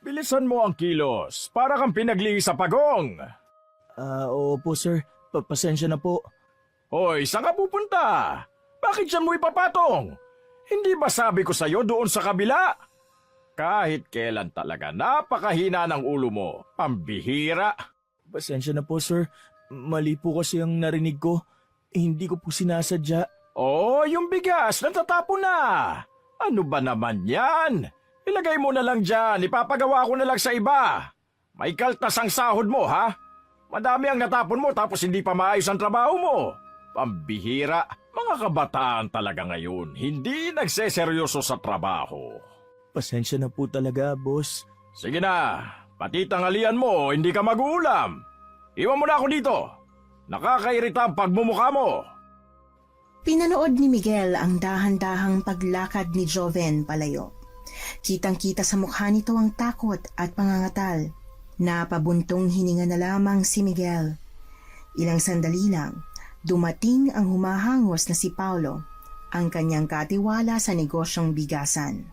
Bilisan mo ang kilos, para kang pinagli sa pagong. Opo sir. Pasensya na po. Hoy, saan ka pupunta? Bakit dyan mo ipapatong? Hindi ba sabi ko sa'yo doon sa kabila? Kahit kailan talaga, napakahina ng ulo mo. Pambihira. Pasensya na po sir. Mali po kasi ang narinig ko. Hindi ko po sinasadya. Oh, yung bigas, natatapon na. Ano ba naman yan? Ilagay mo na lang dyan, ipapagawa ko na lang sa iba. May kaltas ang sahod mo, ha? Madami ang natapon mo tapos hindi pa maayos ang trabaho mo. Pambihira, mga kabataan talaga ngayon, hindi nagseseryoso sa trabaho. Pasensya na po talaga, boss. Sige na, pati tanghalian mo, hindi ka mag-uulam. Iwan mo na ako dito. Nakakairita ang pagmumukha mo. Pinanood ni Miguel ang dahan-dahang paglakad ni Joven palayo. Kitang-kita sa mukha nito ang takot at pangangatal. Napabuntong hininga na lamang si Miguel. Ilang sandali lang, dumating ang humahangos na si Paulo, ang kanyang katiwala sa negosyong bigasan.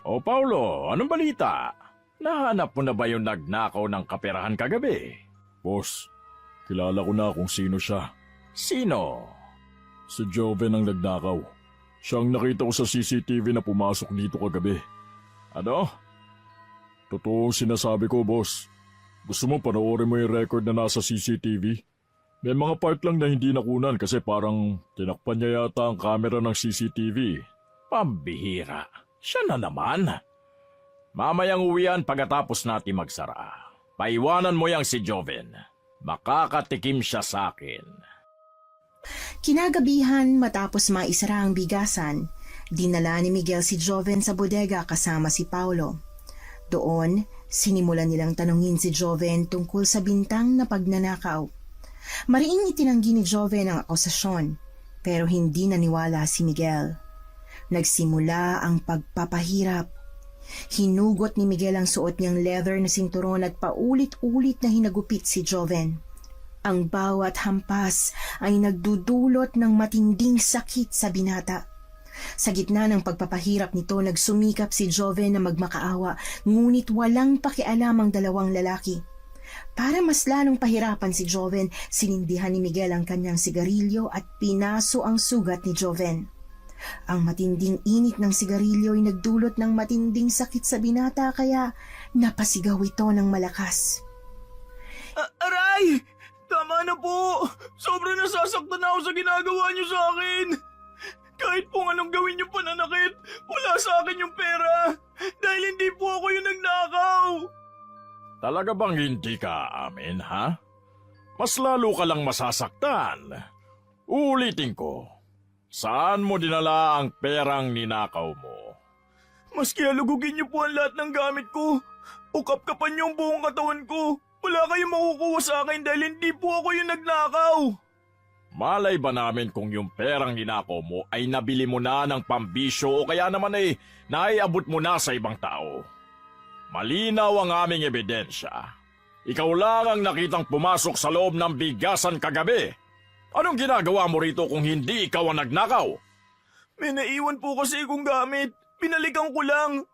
O Paulo, anong balita? Nahanap mo na ba yung nagnakaw ng kaperahan kagabi? Boss, kilala ko na kung sino siya. Sino? Si Joven ang nagnakaw. Siya ang nakita ko sa CCTV na pumasok dito kagabi. Ano? Totoo ang sinasabi ko, boss. Gusto mo panoorin mo yung record na nasa CCTV? May mga part lang na hindi nakunan kasi parang tinakpan niya yata ang camera ng CCTV. Pambihira. Siya na naman. Mamayang uwian pagkatapos natin magsara. Paiwanan mo yang si Joven. Makakatikim siya sa akin. Kinagabihan matapos maisara ang bigasan, dinala ni Miguel si Joven sa bodega kasama si Paulo. Doon, sinimulan nilang tanungin si Joven tungkol sa bintang na pagnanakaw. Mariing itinanggi ni Joven ang akusasyon, pero hindi naniwala si Miguel. Nagsimula ang pagpapahirap. Hinugot ni Miguel ang suot niyang leather na sinturon at paulit-ulit na hinagupit si Joven. Ang bawat hampas ay nagdudulot ng matinding sakit sa binata. Sa gitna ng pagpapahirap nito, nagsumikap si Joven na magmakaawa, ngunit walang pakialam ang dalawang lalaki. Para mas lalong pahirapan si Joven, sinindihan ni Miguel ang kanyang sigarilyo at pinaso ang sugat ni Joven. Ang matinding init ng sigarilyo ay nagdulot ng matinding sakit sa binata kaya napasigaw ito ng malakas. Aray! Tama na po! Sobrang nasasaktan na ako sa ginagawa niyo sa akin! Kahit po anong gawin yung pananakit, wala sa akin yung pera! Dahil hindi po ako yung nagnakaw! Talaga bang hindi ka amin, ha? Mas lalo ka lang masasaktan. Uulitin ko. Saan mo dinala ang perang ninakaw mo? Maski alugugin niyo po ang lahat ng gamit ko, o kapkapan niyo ang buong katawan ko, wala kayong makukuha sa akin dahil hindi po ako yung nagnakaw. Malay ba namin kung yung perang ninakaw mo ay nabili mo na ng pambisyo o kaya naman ay naiabot mo na sa ibang tao? Malinaw ang aming ebidensya. Ikaw lang ang nakitang pumasok sa loob ng bigasan kagabi. Anong ginagawa mo rito kung hindi ikaw ang nagnakaw? May naiwan po kasi akong gamit. Binalikan ko lang.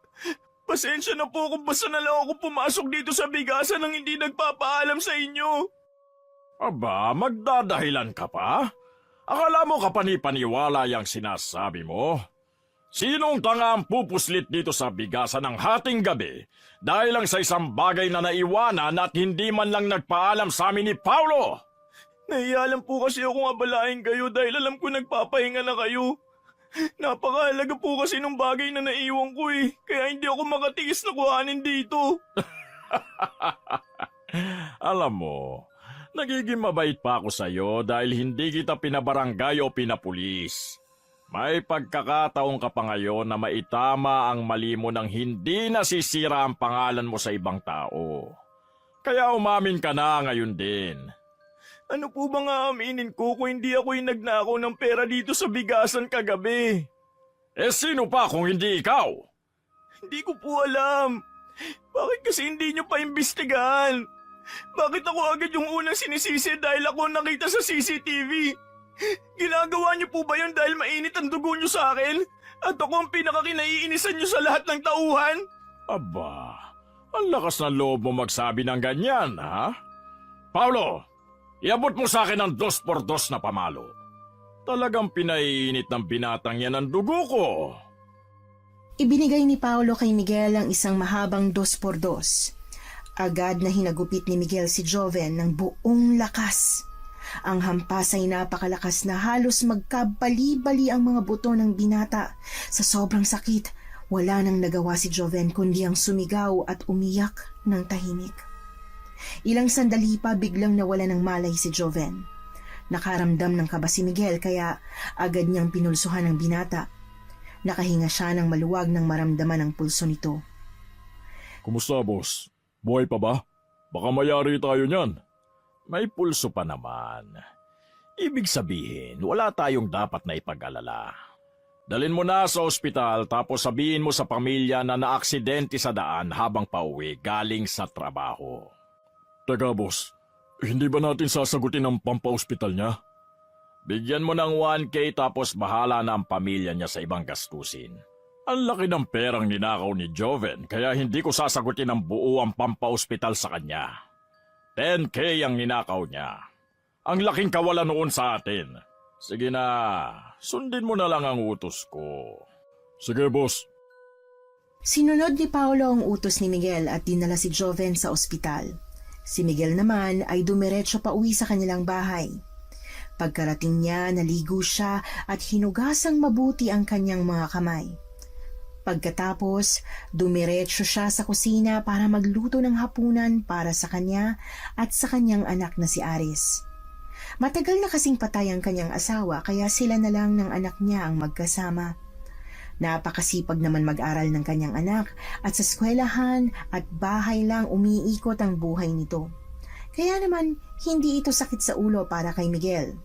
Pasensya na po kung basta na lang ako pumasok dito sa bigasan nang hindi nagpapaalam sa inyo. Aba, magdadahilan ka pa? Akala mo kapani-paniwala yung sinasabi mo? Sinong tanga ang pupuslit dito sa bigasan ng hating gabi dahil lang sa isang bagay na naiwanan at hindi man lang nagpaalam sa amin ni Paulo? Nahiya lang po kasi akong abalain kayo dahil alam ko nagpapahinga na kayo. Napakahalaga po kasi nung bagay na naiwan ko kaya hindi ako makatiis na kuhanin dito. Alam mo, nagiging mabait pa ako sa'yo dahil hindi kita pinabarangay o pinapulis. May pagkakataon ka pa ngayon na maitama ang mali mo nang hindi nasisira ang pangalan mo sa ibang tao. Kaya umamin ka na ngayon din. Ano po bang aaminin ko kung hindi ako yung nagnakaw ng pera dito sa bigasan kagabi? Eh sino pa kung hindi ikaw? Hindi ko po alam. Bakit kasi hindi nyo pa imbestigahan? Bakit ako agad yung unang sinisisi dahil ako nakita sa CCTV? Ginagawa niyo po ba yun dahil mainit ang dugo niyo sa akin? At ako ang pinakakinaiinisan niyo sa lahat ng tauhan? Aba, Ang lakas ng loob mo magsabi ng ganyan, ha? Paulo, iabot mo sa akin ang 2x2 na pamalo. Talagang pinaiinit ng binatang yan ang dugo ko. Ibinigay ni Paolo kay Miguel ang isang mahabang 2x2. Agad na hinagupit ni Miguel si Joven ng buong lakas. Ang hampas ay napakalakas na halos magkabali-bali ang mga buto ng binata. Sa sobrang sakit, wala nang nagawa si Joven kundi ang sumigaw at umiyak ng tahimik. Ilang sandali pa biglang nawala ng malay si Joven. Nakaramdam ng kaba si Miguel kaya agad niyang pinulsuhan ang binata. Nakahinga siya ng maluwag nang maramdaman ang pulso nito. Kumusta, boss? Buhay pa ba? Baka mayari tayo niyan. May pulso pa naman. Ibig sabihin, wala tayong dapat na ipag-alala. Dalin mo na sa ospital tapos sabihin mo sa pamilya na naaksidente sa daan habang pauwi galing sa trabaho. Teka, boss. Hindi ba natin sasagutin ang pampa-ospital niya? Bigyan mo ng 1K tapos bahala na ang pamilya niya sa ibang gastusin. Ang laki ng perang ninakaw ni Joven kaya hindi ko sasagutin ang buo ang pampa-ospital sa kanya. 10K ang ninakaw niya. Ang laking kawalan noon sa atin. Sige na, sundin mo na lang ang utos ko. Sige, boss. Sinunod ni Paolo ang utos ni Miguel at dinala si Joven sa ospital. Si Miguel naman ay dumiretso pa uwi sa kanilang bahay. Pagkarating niya, naligo siya at hinugasang mabuti ang kanyang mga kamay. Pagkatapos, dumiretso siya sa kusina para magluto ng hapunan para sa kanya at sa kanyang anak na si Aris. Matagal na kasing patay ang kanyang asawa kaya sila na lang ng anak niya ang magkasama. Napakasipag naman mag-aral ng kanyang anak at sa eskwelahan at bahay lang umiikot ang buhay nito. Kaya naman, hindi ito sakit sa ulo para kay Miguel.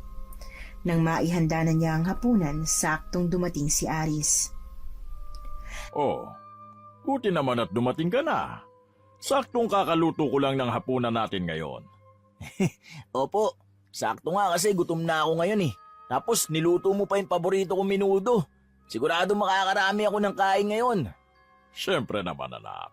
Nang maihanda na niya ang hapunan, saktong dumating si Aris. Oh, buti naman at dumating ka na. Saktong kakaluto ko lang ng hapunan natin ngayon. Opo, sakto nga kasi gutom na ako ngayon eh. Tapos niluto mo pa yung paborito kong menudo. Sigurado makakarami ako ng kain ngayon. Siyempre naman anak.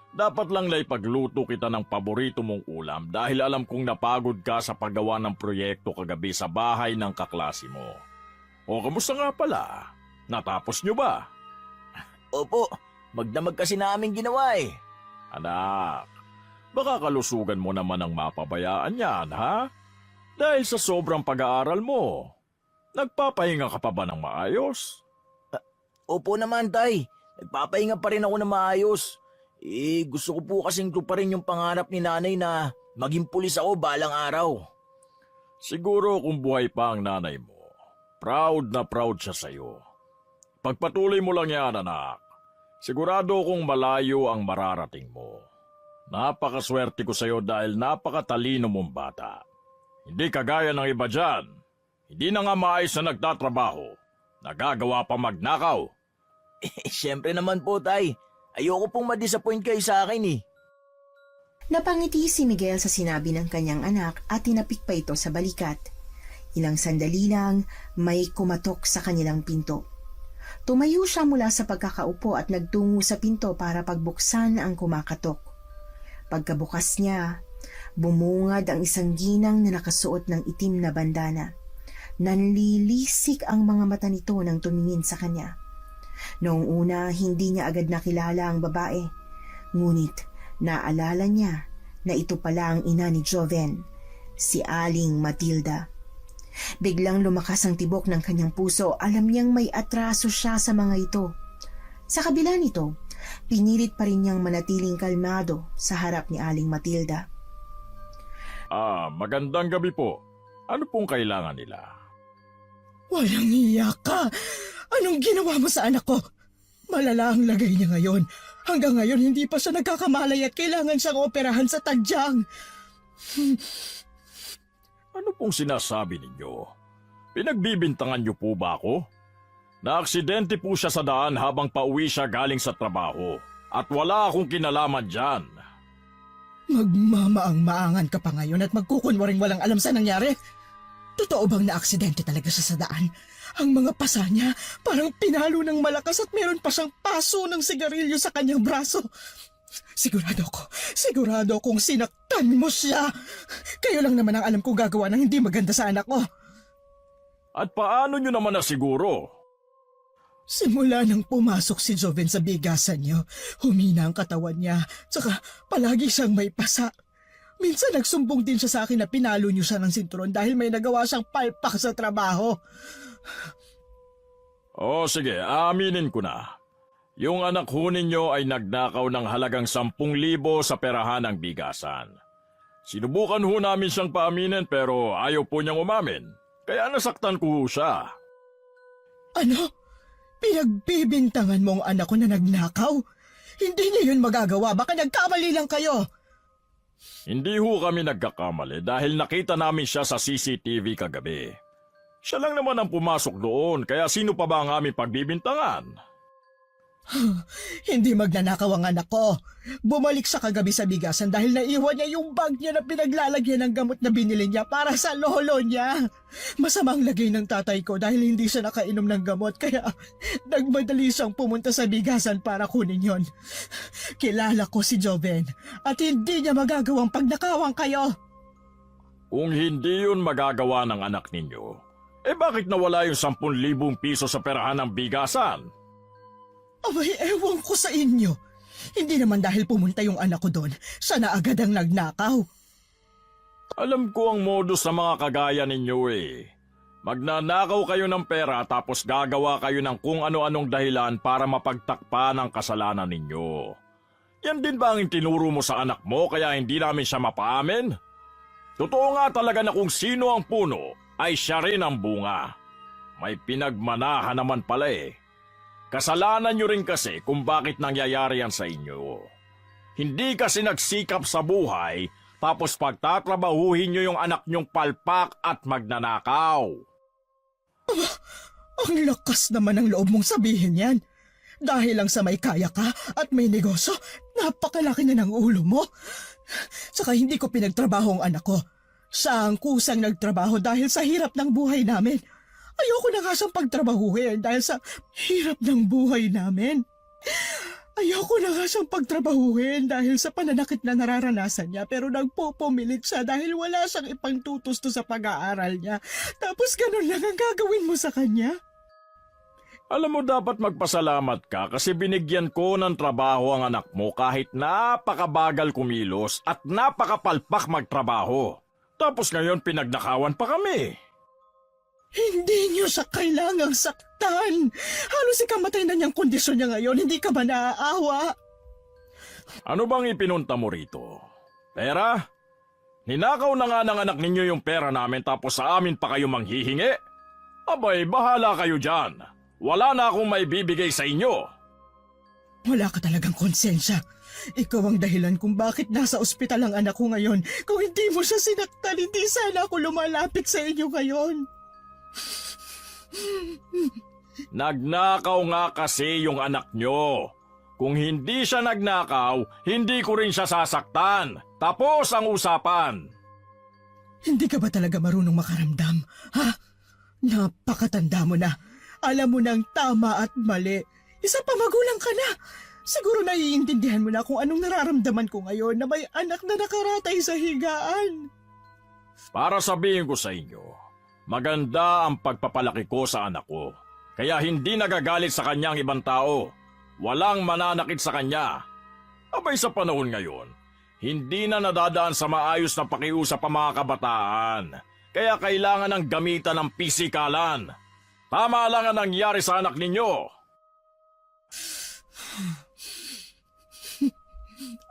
Dapat lang na ipagluto kita ng paborito mong ulam dahil alam kong napagod ka sa paggawa ng proyekto kagabi sa bahay ng kaklase mo. O kamusta nga pala? Natapos nyo ba? Opo, magdamag kasi namin ginawa eh. Anak, baka kalusugan mo naman ang mapabayaan yan, ha? Dahil sa sobrang pag-aaral mo, nagpapahinga ka pa ba ng maayos? Opo naman, tay. Nagpapahinga pa rin ako na maayos. Gusto ko po kasing tuparin yung pangarap ni nanay na maging pulis ako balang araw. Siguro kung buhay pa ang nanay mo, proud na proud siya sa'yo. Pagpatuloy mo lang yan, anak. Sigurado kong malayo ang mararating mo. Napakaswerte ko sa'yo dahil napakatalino mong bata. Hindi kagaya ng iba dyan. Hindi na nga maayos na nagtatrabaho. Nagagawa pa magnakaw. Siyempre naman po, tay. Ayoko pong ma-disappoint kayo sa akin eh. Napangiti si Miguel sa sinabi ng kanyang anak at tinapik pa ito sa balikat. Ilang sandali lang, may kumatok sa kanilang pinto. Tumayo siya mula sa pagkakaupo at nagtungo sa pinto para pagbuksan ang kumakatok. Pagkabukas niya, bumungad ang isang ginang na nakasuot ng itim na bandana. Nanlilisik ang mga mata nito nang tumingin sa kanya. Noong una, hindi niya agad nakilala ang babae. Ngunit naalala niya na ito pala ang ina ni Joven, si Aling Matilda. Biglang lumakas ang tibok ng kanyang puso. Alam niyang may atraso siya sa mga ito. Sa kabila nito, pinilit pa rin niyang manatiling kalmado sa harap ni Aling Matilda. Magandang gabi po. Ano pong kailangan nila? Walang hiya ka! Anong ginawa mo sa anak ko? Malala ang lagay niya ngayon. Hanggang ngayon hindi pa siya nagkakamalay at kailangan siyang operahan sa tadyang. Ano pong sinasabi ninyo? Pinagbibintangan niyo po ba ako? Naaksidente po siya sa daan habang pauwi siya galing sa trabaho. At wala akong kinalaman dyan. Magmamaang-maangan ka pa ngayon at magkukunwaring walang alam sa nangyari? Totoo bang naaksidente talaga siya sa daan? Ang mga pasa niya parang pinalo ng malakas at meron pa siyang paso ng sigarilyo sa kanyang braso. Sigurado akong sinaktan mo siya. Kayo lang naman ang alam kong gagawa ng hindi maganda sa anak ko. At paano nyo naman nasiguro? Simula nang pumasok si Joven sa bigasan niyo, humina ang katawan niya, tsaka palagi siyang may pasa. Minsan nagsumbong din siya sa akin na pinalo niyo siya ng sinturon dahil may nagawa siyang palpak sa trabaho. O sige, aminin ko na. Yung anak ho ninyo ay nagnakaw ng halagang 10,000 sa perahan ng bigasan. Sinubukan ho namin siyang paaminin pero ayaw po niyang umamin. Kaya nasaktan ko ho siya. Ano? Pinagbibintangan mo ang anak ko na nagnakaw? Hindi niya yun magagawa, baka nagkamali lang kayo. Hindi ho kami nagkakamali dahil nakita namin siya sa CCTV kagabi. Siya lang naman ang pumasok doon, kaya sino pa ba ang aming pagbibintangan? Hindi magnanakaw ang anak ko. Bumalik siya kagabi sa bigasan dahil naiwan niya yung bag niya na pinaglalagyan ng gamot na binili niya para sa lolo niya. Masamang lagay ng tatay ko dahil hindi siya nakainom ng gamot kaya nagmadali siyang pumunta sa bigasan para kunin yon. Kilala ko si Joven at hindi niya magagawang pagnakawan kayo. Kung hindi yun magagawa ng anak ninyo, bakit nawala yung 10,000 piso sa perahan ng bigasan? Abay, ewan ko sa inyo. Hindi naman dahil pumunta yung anak ko doon, siya na agad ang nagnakaw. Alam ko ang modus sa mga kagaya ninyo Magnanakaw kayo ng pera tapos gagawa kayo ng kung ano-anong dahilan para mapagtakpan ang kasalanan ninyo. Yan din ba ang tinuro mo sa anak mo kaya hindi namin siya mapaamin? Totoo nga talaga na kung sino ang puno ay siya rin ang bunga. May pinagmanahan naman pala Kasalanan nyo rin kasi kung bakit nangyayari yan sa inyo. Hindi kasi nagsikap sa buhay, tapos pagtatrabahuhin nyo yung anak nyong palpak at magnanakaw. Ang lakas naman ng loob mong sabihin yan. Dahil lang sa may kaya ka at may negosyo, napakalaki na ng ulo mo. Saka hindi ko pinagtrabaho ang anak ko. Siya ang kusang nagtrabaho dahil sa hirap ng buhay namin. Ayoko na nga siyang pagtrabahuhin dahil sa hirap ng buhay namin. Ayoko na nga siyang pagtrabahuhin dahil sa pananakit na nararanasan niya pero nagpupumilit siya dahil wala siyang ipangtutusto sa pag-aaral niya. Tapos ganun lang ang gagawin mo sa kanya. Alam mo dapat magpasalamat ka kasi binigyan ko ng trabaho ang anak mo kahit napakabagal kumilos at napakapalpak magtrabaho. Tapos ngayon pinagnakawan pa kami. Hindi niyo siya kailangang saktan. Halos ikamatay na niyang kondisyon niya ngayon. Hindi ka ba naaawa? Ano bang ipinunta mo rito? Pera? Ninakaw na nga ng anak ninyo yung pera namin tapos sa amin pa kayo manghihingi? Abay, bahala kayo dyan. Wala na akong maibibigay sa inyo. Wala ka talagang konsensya. Ikaw ang dahilan kung bakit nasa ospital ang anak ko ngayon. Kung hindi mo siya sinaktan, hindi sana ako lumalapit sa inyo ngayon. Nagnakaw nga kasi yung anak nyo. Kung hindi siya nagnakaw, hindi ko rin siya sasaktan. Tapos ang usapan. Hindi ka ba talaga marunong makaramdam? Ha? Napakatanda mo na. Alam mo nang tama at mali. Isa pa magulang ka na. Siguro naiintindihan mo na kung anong nararamdaman ko ngayon na may anak na nakaratay sa higaan. Para sabihin ko sa inyo, maganda ang pagpapalaki ko sa anak ko. Kaya hindi nagagalit sa kanya ang ibang tao. Walang mananakit sa kanya. Abay sa panahon ngayon, hindi na nadadaan sa maayos na pakiusap ang mga kabataan. Kaya kailangan ng gamitan ng pisikalan. Tama lang ang nangyari sa anak ninyo.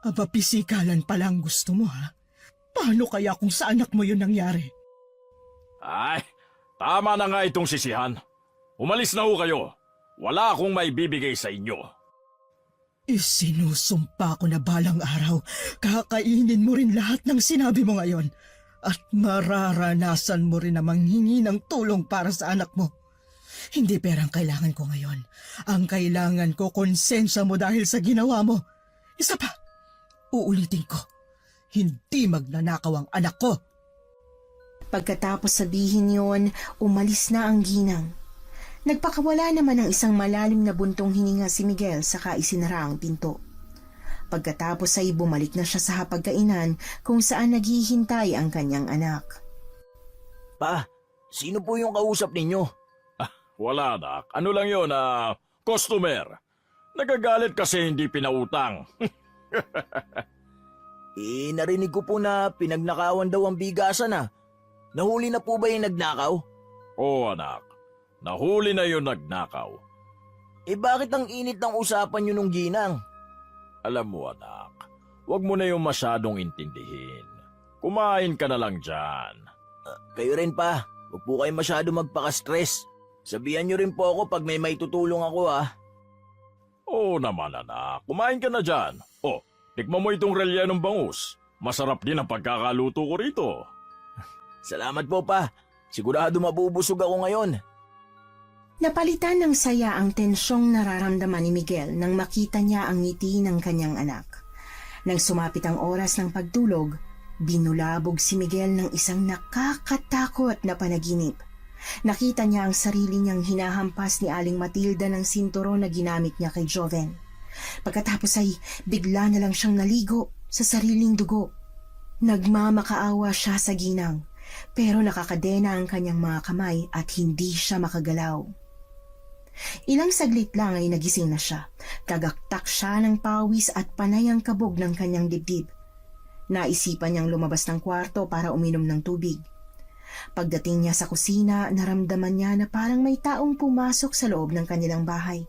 Aba, pisikalan pala ang gusto mo, ha? Paano kaya kung sa anak mo yun nangyari? Ay, tama na nga itong sisihan. Umalis na ho kayo. Wala akong maibibigay sa inyo. Isinusumpa ko na balang araw, kakainin mo rin lahat ng sinabi mo ngayon at mararanasan mo rin na manghingi ng tulong para sa anak mo. Hindi pera ang kailangan ko ngayon. Ang kailangan ko konsensya mo dahil sa ginawa mo. Isa pa, uulitin ko, hindi magnanakaw ang anak ko. Pagkatapos sabihin yon, umalis na ang ginang. Nagpakawala naman ng isang malalim na buntong hininga si Miguel saka isinara ang pinto. Pagkatapos ay bumalik na siya sa hapagkainan kung saan naghihintay ang kanyang anak. Pa, sino po yung kausap ninyo? Wala, anak. Ano lang yun, customer. Nagagalit kasi hindi pinautang. Narinig ko po na pinagnakawan daw ang bigasan Nahuli na po ba yung nagnakaw? Oo, anak. Nahuli na yun nagnakaw. Bakit ang init ng usapan nyo nung ginang? Alam mo, anak, huwag mo na yung masyadong intindihin. Kumain ka na lang dyan. Kayo rin pa, huwag po kayo masyado magpaka-stress. Sabihan nyo rin po ako pag may maitutulong ako Oo naman, anak. Kumain ka na dyan. Oh, tikman mo itong rellenong bangus. Masarap din ang pagkakaluto ko rito. Salamat po pa, sigurado mabubusog ako ngayon. Napalitan ng saya ang tensyong nararamdaman ni Miguel nang makita niya ang ngiti ng kanyang anak. Nang sumapit ang oras ng pagtulog, binulabog si Miguel ng isang nakakatakot na panaginip. Nakita niya ang sarili niyang hinahampas ni Aling Matilda ng sinturon na ginamit niya kay Joven. Pagkatapos ay bigla na lang siyang naligo sa sariling dugo. Nagmamakaawa siya sa ginang, pero nakakadena ang kanyang mga kamay at hindi siya makagalaw. Ilang saglit lang ay nagising na siya. Tagaktak siya ng pawis at panay ang kabog ng kanyang dibdib. Naisipan niyang lumabas ng kwarto para uminom ng tubig. Pagdating niya sa kusina, naramdaman niya na parang may taong pumasok sa loob ng kanilang bahay.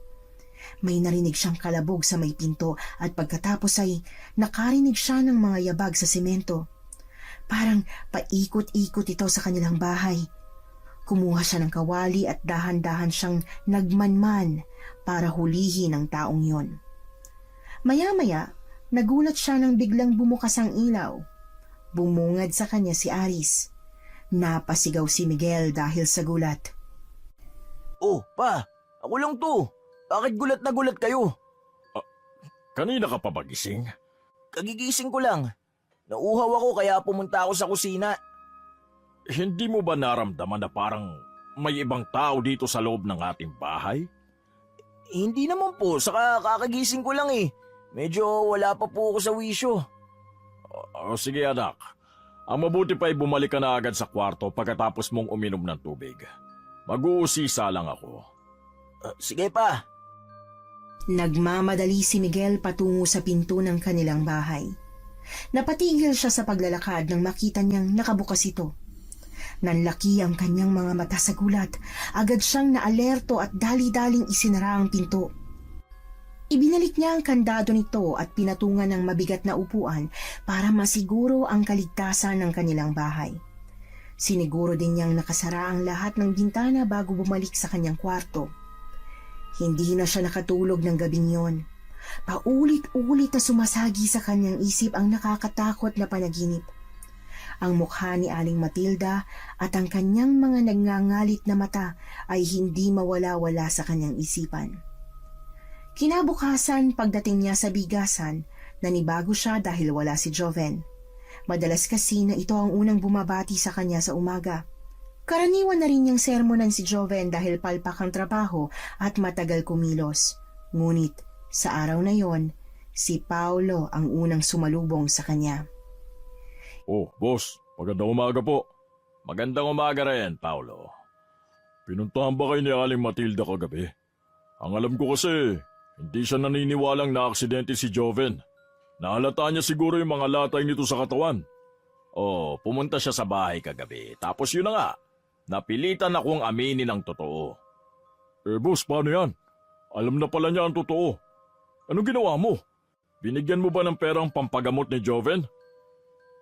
May narinig siyang kalabog sa may pinto at pagkatapos ay nakarinig siya ng mga yabag sa semento. Parang paikot-ikot ito sa kanilang bahay. Kumuha siya ng kawali at dahan-dahan siyang nagmanman para hulihin ang taong yon. Maya-maya, nagulat siya nang biglang bumukas ang ilaw. Bumungad sa kanya si Aris. Napasigaw si Miguel dahil sa gulat. Oh, pa, ako lang to. Bakit gulat na gulat kayo? Kanina ka pa ba gising? Kagigising ko lang. Nauuhaw ako kaya pumunta ako sa kusina. Hindi mo ba naramdaman na parang may ibang tao dito sa loob ng ating bahay? Hindi naman po, saka kakagising ko lang Medyo wala pa po ako sa wisyo. Sige anak, ang mabuti pa ay bumalik ka na agad sa kwarto pagkatapos mong uminom ng tubig. Mag-uusisa lang ako. Sige pa. Nagmamadali si Miguel patungo sa pinto ng kanilang bahay. Napatigil siya sa paglalakad nang makita niyang nakabukas ito. Nanlaki ang kanyang mga mata sa gulat. Agad siyang naalerto at dali-daling isinara ang pinto. Ibinalik niya ang kandado nito at pinatungan ng mabigat na upuan para masiguro ang kaligtasan ng kanilang bahay. Siniguro din niyang nakasara ang lahat ng bintana bago bumalik sa kanyang kwarto. Hindi na siya nakatulog ng gabing yon. Paulit-ulit na sumasagi sa kanyang isip ang nakakatakot na panaginip. Ang mukha ni Aling Matilda at ang kanyang mga nagngangalit na mata ay hindi mawala-wala sa kanyang isipan. Kinabukasan, pagdating niya sa bigasan, nanibago siya dahil wala si Joven. Madalas kasi na ito ang unang bumabati sa kanya sa umaga. Karaniwan na rin niyang sermonan si Joven dahil palpak ang trabaho at matagal kumilos. Ngunit sa araw na yon, si Paulo ang unang sumalubong sa kanya. Oh, boss, magandang umaga po. Magandang umaga rin, Paulo. Pinuntahan ba kayo ni Aling Matilda kagabi? Ang alam ko kasi, hindi siya naniniwalang na-aksidente si Joven. Nahalata niya siguro yung mga latay nito sa katawan. Pumunta siya sa bahay kagabi. Tapos yun na nga, napilitan akong aminin ang totoo. Boss, paano yan? Alam na pala niya ang totoo. Anong ginawa mo? Binigyan mo ba ng perang pampagamot ni Joven?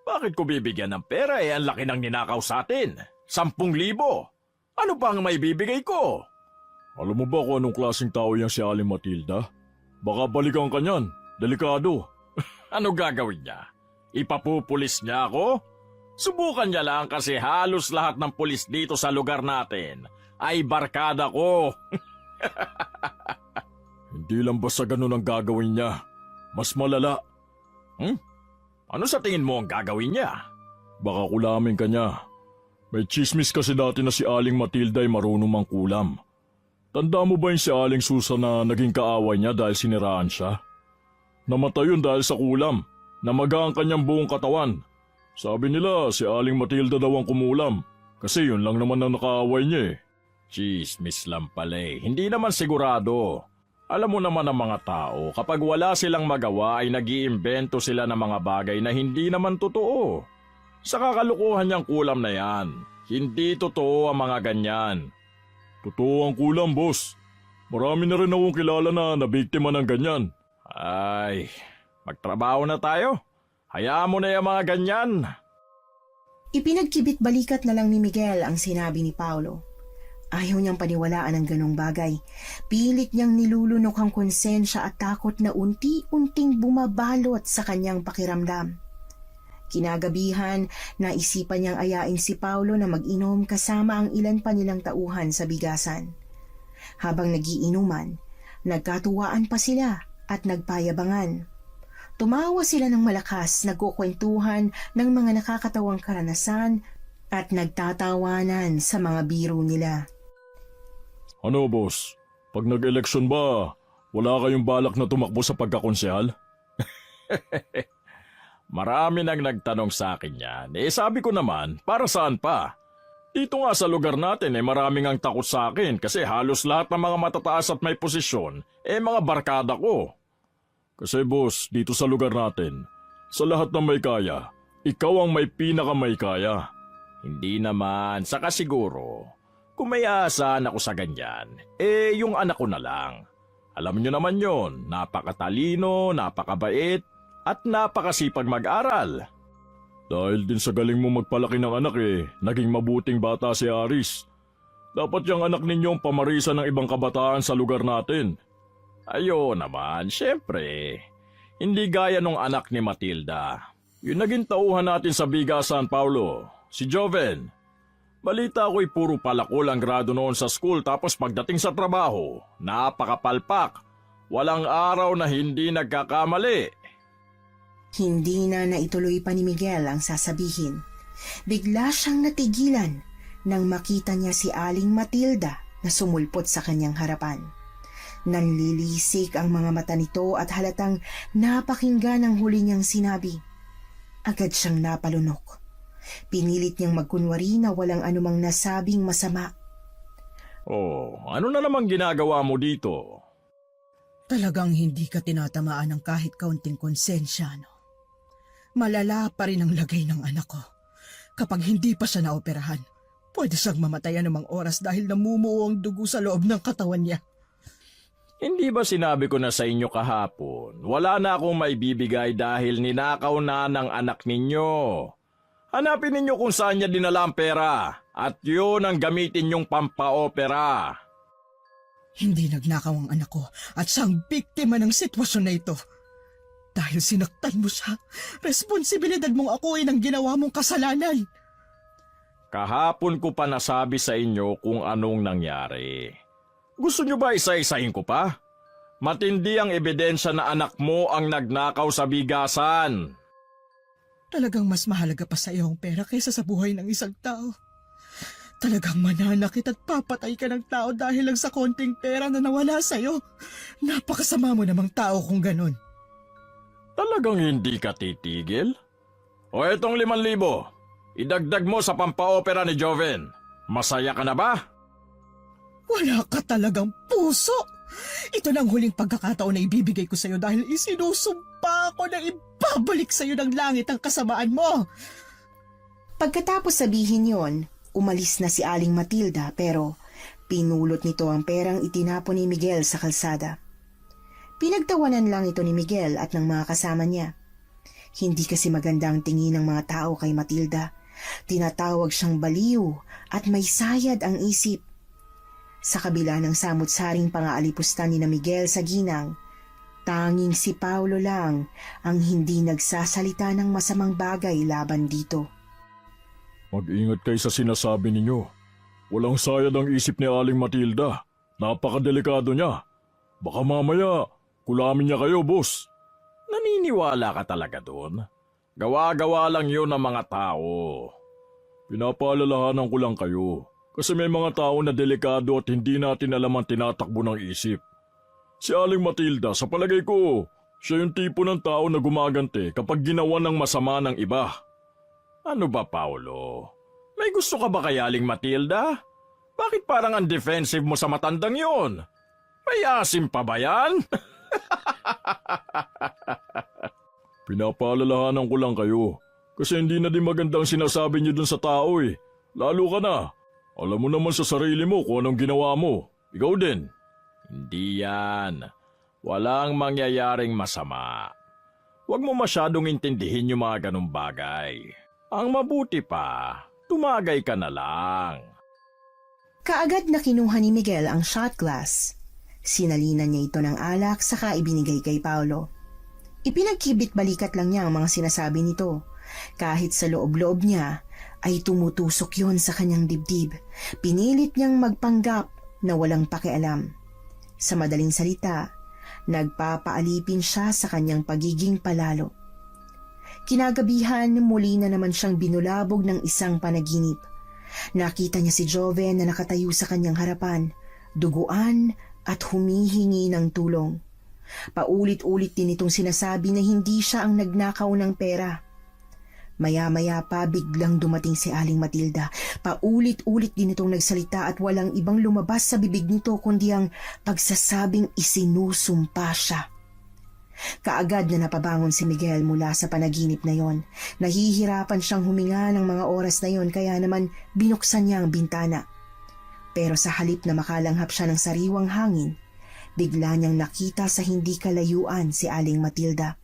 Bakit ko bibigyan ng pera ang laki ng ninakaw sa atin? 10,000. Ano pa ang may bibigay ko? Alam mo ba kung anong klaseng tao yan si Aling Matilda? Baka balikan ka niyan. Delikado. Ano gagawin niya? Ipapupulis niya ako? Subukan niya lang kasi halos lahat ng pulis dito sa lugar natin ay barkada ko. Hindi lang basta ganun ang gagawin niya. Mas malala. Ano sa tingin mo ang gagawin niya? Baka kulamin ka niya. May chismis kasi dati na si Aling Matilda ay marunong mangkulam. Tanda mo ba yung si Aling Susan na naging kaaway niya dahil siniraan siya? Namatay yun dahil sa kulam. Namaga ang kanyang buong katawan. Sabi nila si Aling Matilda daw ang kumulam. Kasi yun lang naman ang nakaaway niya eh. Chismis lang pala eh. Hindi naman sigurado. Alam mo naman ang mga tao, kapag wala silang magawa ay nag-iimbento sila ng mga bagay na hindi naman totoo. Sa kakalukuhan niyang kulam na yan, hindi totoo ang mga ganyan. Totoo ang kulam, boss. Marami na rin akong kilala na nabiktima ng ganyan. Ay, magtrabaho na tayo. Hayaan mo na yung mga ganyan. Ipinagkibit balikat na lang ni Miguel ang sinabi ni Paulo. Ayaw niyang paniwalaan ang ganong bagay. Pilit niyang nilulunok ang konsensya at takot na unti-unting bumabalot sa kanyang pakiramdam. Kinagabihan, naisipan niyang ayain si Paulo na mag-inom kasama ang ilan pa nilang tauhan sa bigasan. Habang nagiinuman, nagkatuwaan pa sila at nagpayabangan. Tumawa sila ng malakas, nagkukwentuhan ng mga nakakatawang karanasan at nagtatawanan sa mga biro nila. Ano, boss? Pag nag-eleksyon ba, wala kayong balak na tumakbo sa pagkakonsehal? Marami nang nagtanong sa akin yan. Sabi ko naman, para saan pa? Dito nga sa lugar natin maraming ang takot sa akin kasi halos lahat ng mga matataas at may posisyon mga barkada ko. Kasi boss, dito sa lugar natin, sa lahat ng may kaya, ikaw ang may pinaka-may kaya. Hindi naman, saka siguro. Kung may aasahan ako sa ganyan, yung anak ko na lang. Alam nyo naman yon, napakatalino, napakabait, at napakasipag mag-aral. Dahil din sa galing mo magpalaki ng anak naging mabuting bata si Aris. Dapat yung anak ninyong pamarisan ng ibang kabataan sa lugar natin. Ayo naman, syempre. Hindi gaya nung anak ni Matilda. Yung naging tauhan natin sa bigasan, Paulo, si Joven. Balita ko'y puro palakol ang grado noon sa school tapos pagdating sa trabaho, napakapalpak. Walang araw na hindi nagkakamali. Hindi na naituloy pa ni Miguel ang sasabihin. Bigla siyang natigilan nang makita niya si Aling Matilda na sumulpot sa kanyang harapan. Nanlilisik ang mga mata nito at halatang napakinggan ang huli niyang sinabi. Agad siyang napalunok. Pinilit niyang magkunwari na walang anumang nasabing masama. Oh, ano na namang ginagawa mo dito? Talagang hindi ka tinatamaan ng kahit kaunting konsensya, no? Malala pa rin ang lagay ng anak ko. Kapag hindi pa siya naoperahan, pwede siyang mamatay anumang oras dahil namumuo ang dugo sa loob ng katawan niya. Hindi ba sinabi ko na sa inyo kahapon, wala na akong maibibigay dahil ninakaw na ng anak ninyo. Hanapin ninyo kung saan niya dinala ang pera at yun ang gamitin niyong pampaopera. Hindi nagnakaw ang anak ko at siyang biktima ng sitwasyon na ito. Dahil sinaktan mo siya, responsibilidad mong akuin ang ginawa mong kasalanan. Kahapon ko pa nasabi sa inyo kung anong nangyari. Gusto niyo ba isa-isahin ko pa? Matindi ang ebidensya na anak mo ang nagnakaw sa bigasan. Talagang mas mahalaga pa sa iyo ang pera kaysa sa buhay ng isang tao. Talagang mananakit at papatay ka ng tao dahil lang sa konting pera na nawala sa iyo. Napakasama mo namang tao kung ganun. Talagang hindi ka titigil? O etong 5,000, idagdag mo sa pampaopera ni Joven. Masaya ka na ba? Wala ka talagang puso! Ito na ang huling pagkakataon na ibibigay ko sa iyo dahil isinusumpa ako na ibabalik sa iyo ng langit ang kasamaan mo. Pagkatapos sabihin yon, umalis na si Aling Matilda pero pinulot nito ang perang itinapon ni Miguel sa kalsada. Pinagtawanan lang ito ni Miguel at ng mga kasama niya. Hindi kasi maganda ang tingin ng mga tao kay Matilda. Tinatawag siyang baliw at may sayad ang isip. Sa kabila ng samut-saring pangaalipusta ni na Miguel sa ginang, tanging si Paulo lang ang hindi nagsasalita ng masamang bagay laban dito. Mag-ingat kayo sa sinasabi ninyo. Walang sayad ang isip ni Aling Matilda. Napakadelikado niya. Baka mamaya, kulamin niya kayo, boss. Naniniwala ka talaga doon? Gawa-gawa lang yun ng mga tao. Pinapaalalahanan ko lang kayo. Kasi may mga tao na delikado at hindi natin alam ang tinatakbo ng isip. Si Aling Matilda, sa palagay ko, Siya yung tipo ng tao na gumaganti kapag ginawa ng masama ng iba. Ano ba, Paolo? May gusto ka ba kay Aling Matilda? Bakit parang ang defensive mo sa matandang yon? May asim pa ba yan? Pinapaalalahanan ko lang kayo. Kasi hindi na din magandang sinasabi niyo dun sa tao eh. Lalo ka na. Alam mo naman sa sarili mo kung anong ginawa mo. Ikaw din. Hindi yan. Walang mangyayaring masama. Huwag mo masyadong intindihin yung mga ganong bagay. Ang mabuti pa, tumagay ka na lang. Kaagad na kinuha ni Miguel ang shot glass. Sinalinan niya ito ng alak saka ibinigay kay Paolo. Ipinagkibit balikat lang niya ang mga sinasabi nito. Kahit sa loob-loob niya ay tumutusok yon sa kanyang dibdib. Pinilit niyang magpanggap na walang pakialam. Sa madaling salita, nagpapaalipin siya sa kanyang pagiging palalo. Kinagabihan, muli na naman siyang binulabog ng isang panaginip. Nakita niya si Joven na nakatayo sa kanyang harapan, duguan at humihingi ng tulong. Paulit-ulit din itong sinasabi na hindi siya ang nagnakaw ng pera. Maya-maya pa biglang dumating si Aling Matilda. Paulit-ulit din itong nagsalita at walang ibang lumabas sa bibig nito kundi ang pagsasabing isinusumpa siya. Kaagad na napabangon si Miguel mula sa panaginip na yon. Nahihirapan siyang huminga ng mga oras na yon kaya naman binuksan niya ang bintana. Pero sa halip na makalanghap siya ng sariwang hangin, bigla niyang nakita sa hindi kalayuan si Aling Matilda.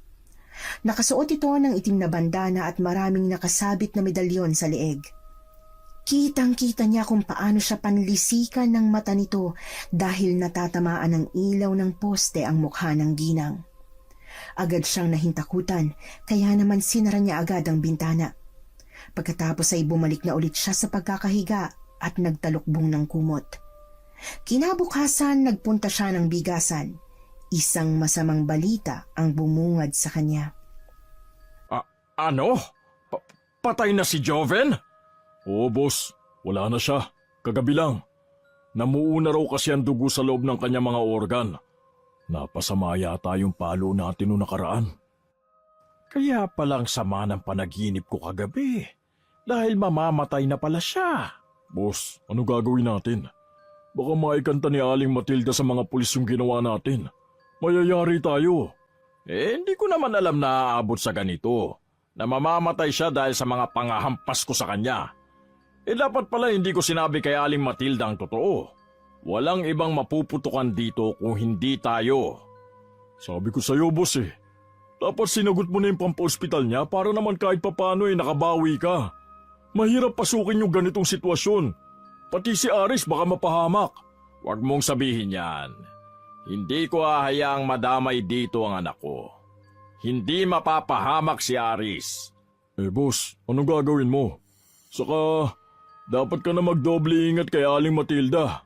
Nakasuot ito ng itim na bandana at maraming nakasabit na medalyon sa leeg. Kitang-kita niya kung paano siya panlisikan ng mata nito dahil natatamaan ng ilaw ng poste ang mukha ng ginang. Agad siyang nahintakutan kaya naman sinara niya agad ang bintana. Pagkatapos ay bumalik na ulit siya sa pagkakahiga at nagtalukbong ng kumot. Kinabukasan nagpunta siya ng bigasan. Isang masamang balita ang bumungad sa kanya. Ano? Patay na si Joven? Oo, boss. Wala na siya. Kagabi lang. Namuuna raw kasi ang dugo sa loob ng kanyang mga organ. Napasama yata yung palo natin noong nakaraan. Kaya palang sama ng panaginip ko kagabi. Dahil mamamatay na pala siya. Boss, ano gagawin natin? Baka maikanta ni Aling Matilda sa mga pulis yung ginawa natin. Mayayari tayo. Hindi ko naman alam na aabot sa ganito. Na mamamatay siya dahil sa mga pangahampas ko sa kanya. Dapat pala hindi ko sinabi kay Aling Matilda ang totoo. Walang ibang mapuputukan dito kung hindi tayo. Sabi ko sa'yo, boss eh. Dapat sinagot mo na yung pampa-ospital niya para naman kahit papano nakabawi ka. Mahirap pasukin yung ganitong sitwasyon. Pati si Aris baka mapahamak. Huwag mong sabihin yan. Hindi ko hahayaang madamay dito ang anak ko. Hindi mapapahamak si Aris. Boss, anong gagawin mo? Saka, dapat ka na magdoble ingat kay Aling Matilda.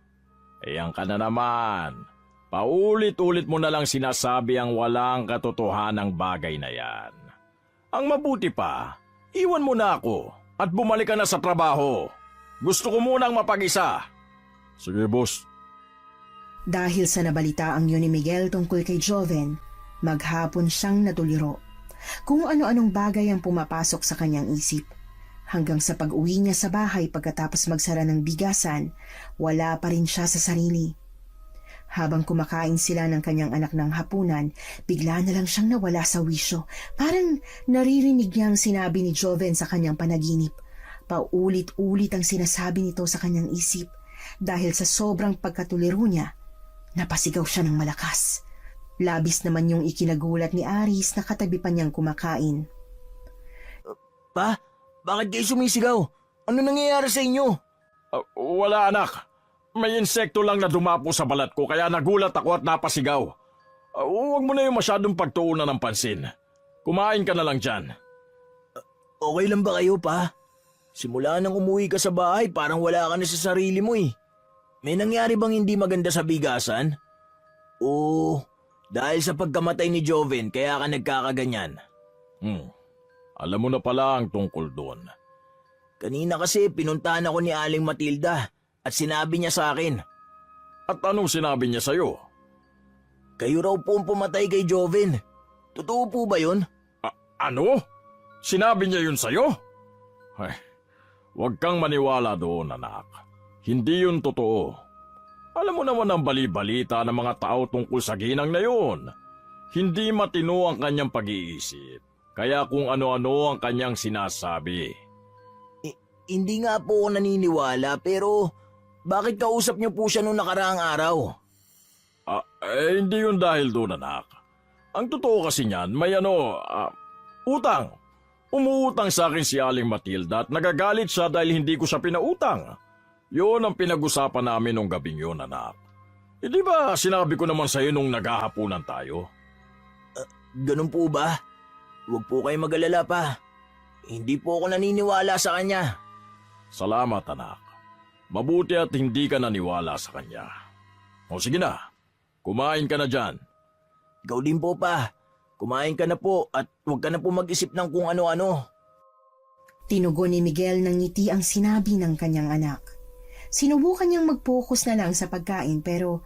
Yan ka na naman. Paulit-ulit mo na lang sinasabi ang walang katotohanang bagay na yan. Ang mabuti pa, iwan mo na ako at bumalik ka na sa trabaho. Gusto ko munang mapag-isa. Sige, boss. Dahil sa nabalitaang yun ni Miguel tungkol kay Joven, maghapon siyang natuliro. Kung ano-anong bagay ang pumapasok sa kanyang isip. Hanggang sa pag-uwi niya sa bahay pagkatapos magsara ng bigasan, wala pa rin siya sa sarili. Habang kumakain sila ng kanyang anak ng hapunan, bigla na lang siyang nawala sa wisyo. Parang naririnig niya ang sinabi ni Joven sa kanyang panaginip. Paulit-ulit ang sinasabi nito sa kanyang isip. Dahil sa sobrang pagkatuliro niya, napasigaw siya ng malakas. Labis naman yung ikinagulat ni Aris na katabi pa niyang kumakain. Pa, bakit kayo sumisigaw? Ano nangyayari sa inyo? Wala anak. May insekto lang na dumapo sa balat ko kaya nagulat ako at napasigaw. Huwag mo na yung masyadong pagtuunan ng pansin. Kumain ka na lang dyan. Okay lang ba kayo, pa? Simula nang umuwi ka sa bahay, parang wala ka na sa sarili mo eh. May nangyari bang hindi maganda sa bigasan? O dahil sa pagkamatay ni Joven kaya ka nagkakaganyan? Alam mo na pala ang tungkol doon. Kanina kasi pinuntahan ako ni Aling Matilda at sinabi niya sa akin. At anong sinabi niya sa'yo? Kayo raw po ang pumatay kay Joven. Totoo po ba yun? Ano? Sinabi niya yun sa'yo? Ay, huwag kang maniwala doon, anak. Hindi yun totoo. Alam mo naman ang bali-balita ng mga tao tungkol sa ginang na yun. Hindi matino ang kanyang pag-iisip. Kaya kung ano-ano ang kanyang sinasabi. Hindi nga po ako naniniwala pero bakit kausap niyo po siya noong nakaraang araw? Hindi yun dahil doon, anak. Ang totoo kasi niyan, may utang. Umuutang sa akin si Aling Matilda at nagagalit siya dahil hindi ko siya pinautang. Yun ang pinag-usapan namin nung gabing yun, anak. Hindi ba sinabi ko naman sa'yo nung naghahapunan tayo? Ganun po ba? Huwag po kayo mag-alala pa. Hindi po ako naniniwala sa kanya. Salamat, anak. Mabuti at hindi ka naniwala sa kanya. O sige na, kumain ka na dyan. Ikaw din po pa. Kumain ka na po at huwag ka na po mag-isip ng kung ano-ano. Tinugon ni Miguel ng ngiti ang sinabi ng kanyang anak. Sinubukan niyang mag-focus na lang sa pagkain pero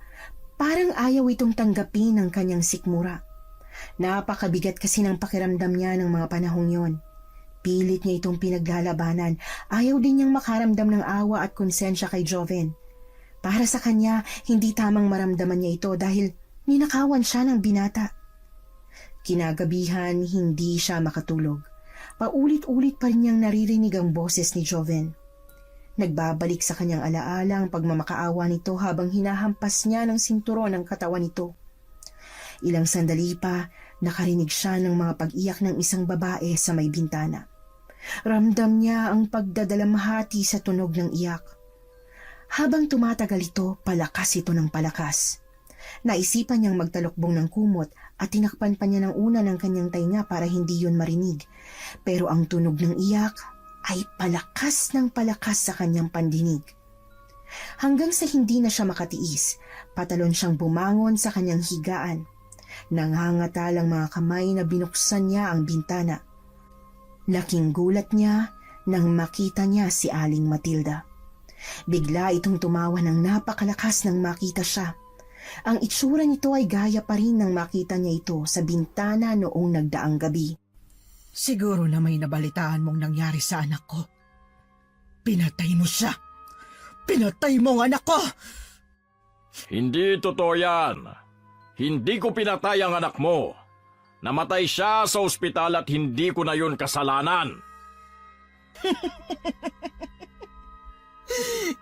parang ayaw itong tanggapin ng kanyang sikmura. Napakabigat kasi ng pakiramdam niya ng mga panahong yon. Pilit niya itong pinaglalabanan. Ayaw din niyang makaramdam ng awa at konsensya kay Joven. Para sa kanya, hindi tamang maramdaman niya ito dahil ninakawan siya ng binata. Kinagabihan, hindi siya makatulog. Paulit-ulit pa rin niyang naririnig ang boses ni Joven. Nagbabalik sa kanyang alaala ang pagmamakaawa nito habang hinahampas niya ng sinturon ang katawan nito. Ilang sandali pa, nakarinig siya ng mga pag-iyak ng isang babae sa may bintana. Ramdam niya ang pagdadalamhati sa tunog ng iyak. Habang tumatagal ito, palakas ito ng palakas. Naisipan niyang magtalokbong ng kumot at tinakpan pa niya ng una ng kanyang tainga para hindi yun marinig. Pero ang tunog ng iyak ay palakas ng palakas sa kanyang pandinig. Hanggang sa hindi na siya makatiis, patalon siyang bumangon sa kanyang higaan. Nangangatal ang mga kamay na binuksan niya ang bintana. Laking gulat niya nang makita niya si Aling Matilda. Bigla itong tumawa ng napakalakas nang makita siya. Ang itsura nito ay gaya pa rin nang makita niya ito sa bintana noong nagdaang gabi. Siguro na may nabalitaan mong nangyari sa anak ko. Pinatay mo siya. Pinatay mo ang anak ko! Hindi totoo yan. Hindi ko pinatay ang anak mo. Namatay siya sa ospital at hindi ko na yun kasalanan.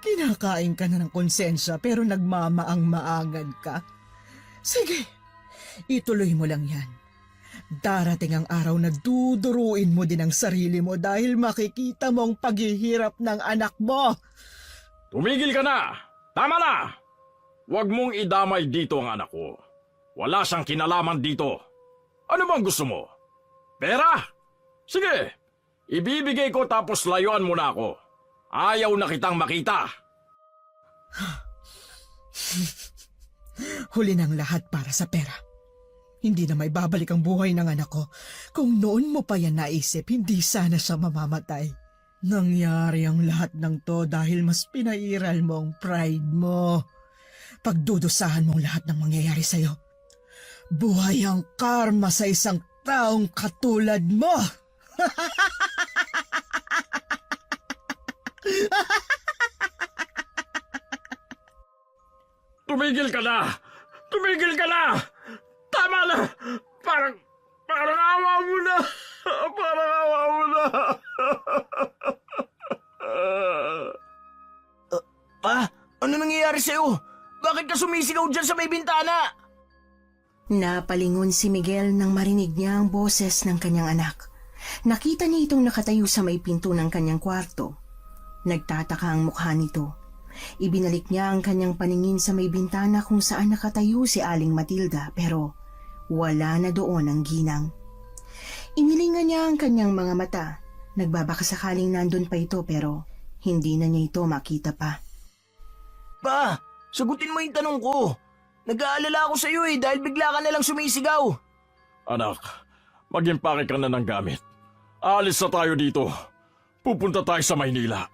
Kinakain ka na ng konsensya pero nagmamaang-maangan ka. Sige, ituloy mo lang yan. Darating ang araw na duduruin mo din ang sarili mo dahil makikita mo ang paghihirap ng anak mo. Tumigil ka na! Tama na! Huwag mong idamay dito ang anak ko. Wala siyang kinalaman dito. Ano bang gusto mo? Pera? Sige, ibibigay ko tapos layuan mo na ako. Ayaw na kitang makita. Huli ng lahat para sa pera. Hindi na may babalik ang buhay ng anak ko. Kung noon mo pa yan naisip, hindi sana siya mamamatay. Nangyari ang lahat ng to dahil mas pinairal mo ang pride mo. Pagdudusahan mo ang lahat ng mangyayari sa'yo. Buhay ang karma sa isang taong katulad mo. Tumigil ka na! Tumigil ka na! Tama na! Parang awa mo na! Parang awa mo na! Ano nangyayari sa'yo? Bakit ka sumisigaw dyan sa may bintana? Napalingon si Miguel nang marinig niya ang boses ng kanyang anak. Nakita niya itong nakatayo sa may pinto ng kanyang kwarto. Nagtataka ang mukha nito. Ibinalik niya ang kanyang paningin sa may bintana kung saan nakatayo si Aling Matilda pero wala na doon ang ginang. Inilingan niya ang kanyang mga mata. Nagbabakasakaling nandun pa ito pero hindi na niya ito makita pa. Pa, sagutin mo yung tanong ko. Nag-aalala ako sa'yo dahil bigla ka nalang sumisigaw. Anak, mag-impake ka na ng gamit. Alis na tayo dito. Pupunta tayo sa Maynila.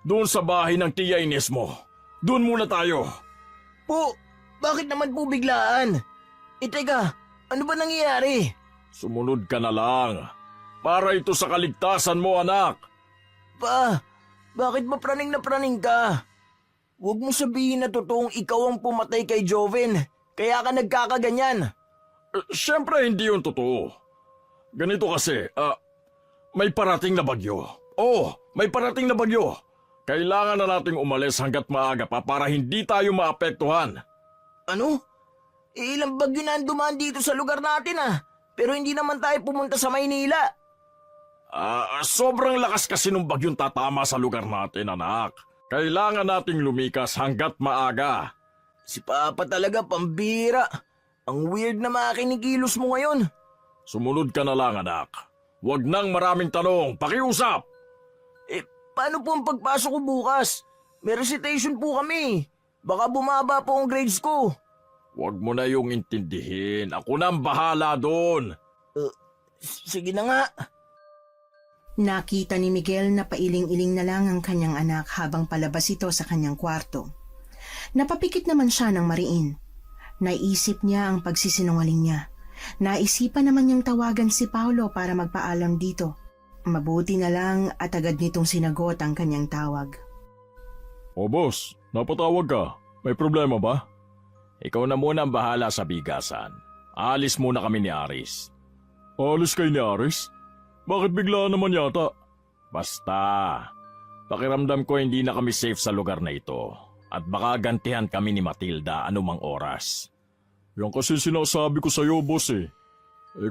Doon sa bahay ng Tia Ines mo. Doon muna tayo. Po, bakit naman po biglaan? Teka, ano ba nangyayari? Sumunod ka na lang. Para ito sa kaligtasan mo, anak. Pa, bakit ba praning na praning ka? Huwag mo sabihin na totoong ikaw ang pumatay kay Joven. Kaya ka nagkakaganyan. Siyempre hindi yun totoo. Ganito kasi, may parating na bagyo. Oo, may parating na bagyo. Kailangan na nating umalis hanggat maaga pa para hindi tayo maapektuhan. Ano? Ilang bagyo na ang dumaan dito sa lugar natin Pero hindi naman tayo pumunta sa Maynila. Sobrang lakas kasi ng bagyong tatama sa lugar natin, anak. Kailangan nating lumikas hanggat maaga. Si Papa talaga pambira. Ang weird na mga kinikilos mo ngayon. Sumunod ka na lang, anak. Huwag nang maraming tanong, pakiusap! Paano po ang pagpasok ko bukas? May recitation po kami. Baka bumaba po ang grades ko. Huwag mo na yung intindihin. Ako na ang bahala doon. Sige na nga. Nakita ni Miguel na pailing-iling na lang ang kanyang anak habang palabas ito sa kanyang kwarto. Napapikit naman siya ng mariin. Naisip niya ang pagsisinungaling niya. Naisipan naman niyang tawagan si Paulo para magpaalam dito. Mabuti na lang at agad nitong sinagot ang kanyang tawag. O boss, napatawag ka. May problema ba? Ikaw na muna ang bahala sa bigasan. Aalis muna kami ni Aris. Alis kay ni Aris? Bakit bigla naman yata? Basta, pakiramdam ko hindi na kami safe sa lugar na ito. At baka gantihan kami ni Matilda anumang oras. Yan kasi sinasabi ko sa'yo, boss eh.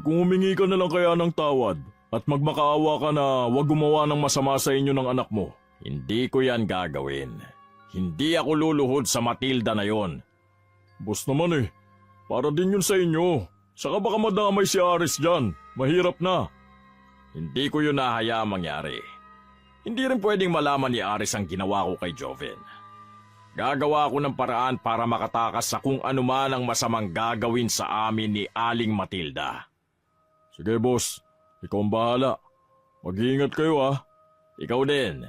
Kung humingi ka na lang kaya ng tawad at magmakaawa ka na wag gumawa ng masama sa inyo ng anak mo. Hindi ko yan gagawin. Hindi ako luluhod sa Matilda na yon. Boss naman eh, para din yun sa inyo. Saka baka madamay si Aris dyan. Mahirap na. Hindi ko yun nahayaang mangyari. Hindi rin pwedeng malaman ni Aris ang ginawa ko kay Joven. Gagawa ko ng paraan para makatakas sa kung anuman ang masamang gagawin sa amin ni Aling Matilda. Sige boss, ikaw ang bahala. Mag-iingat kayo ah. Ikaw din.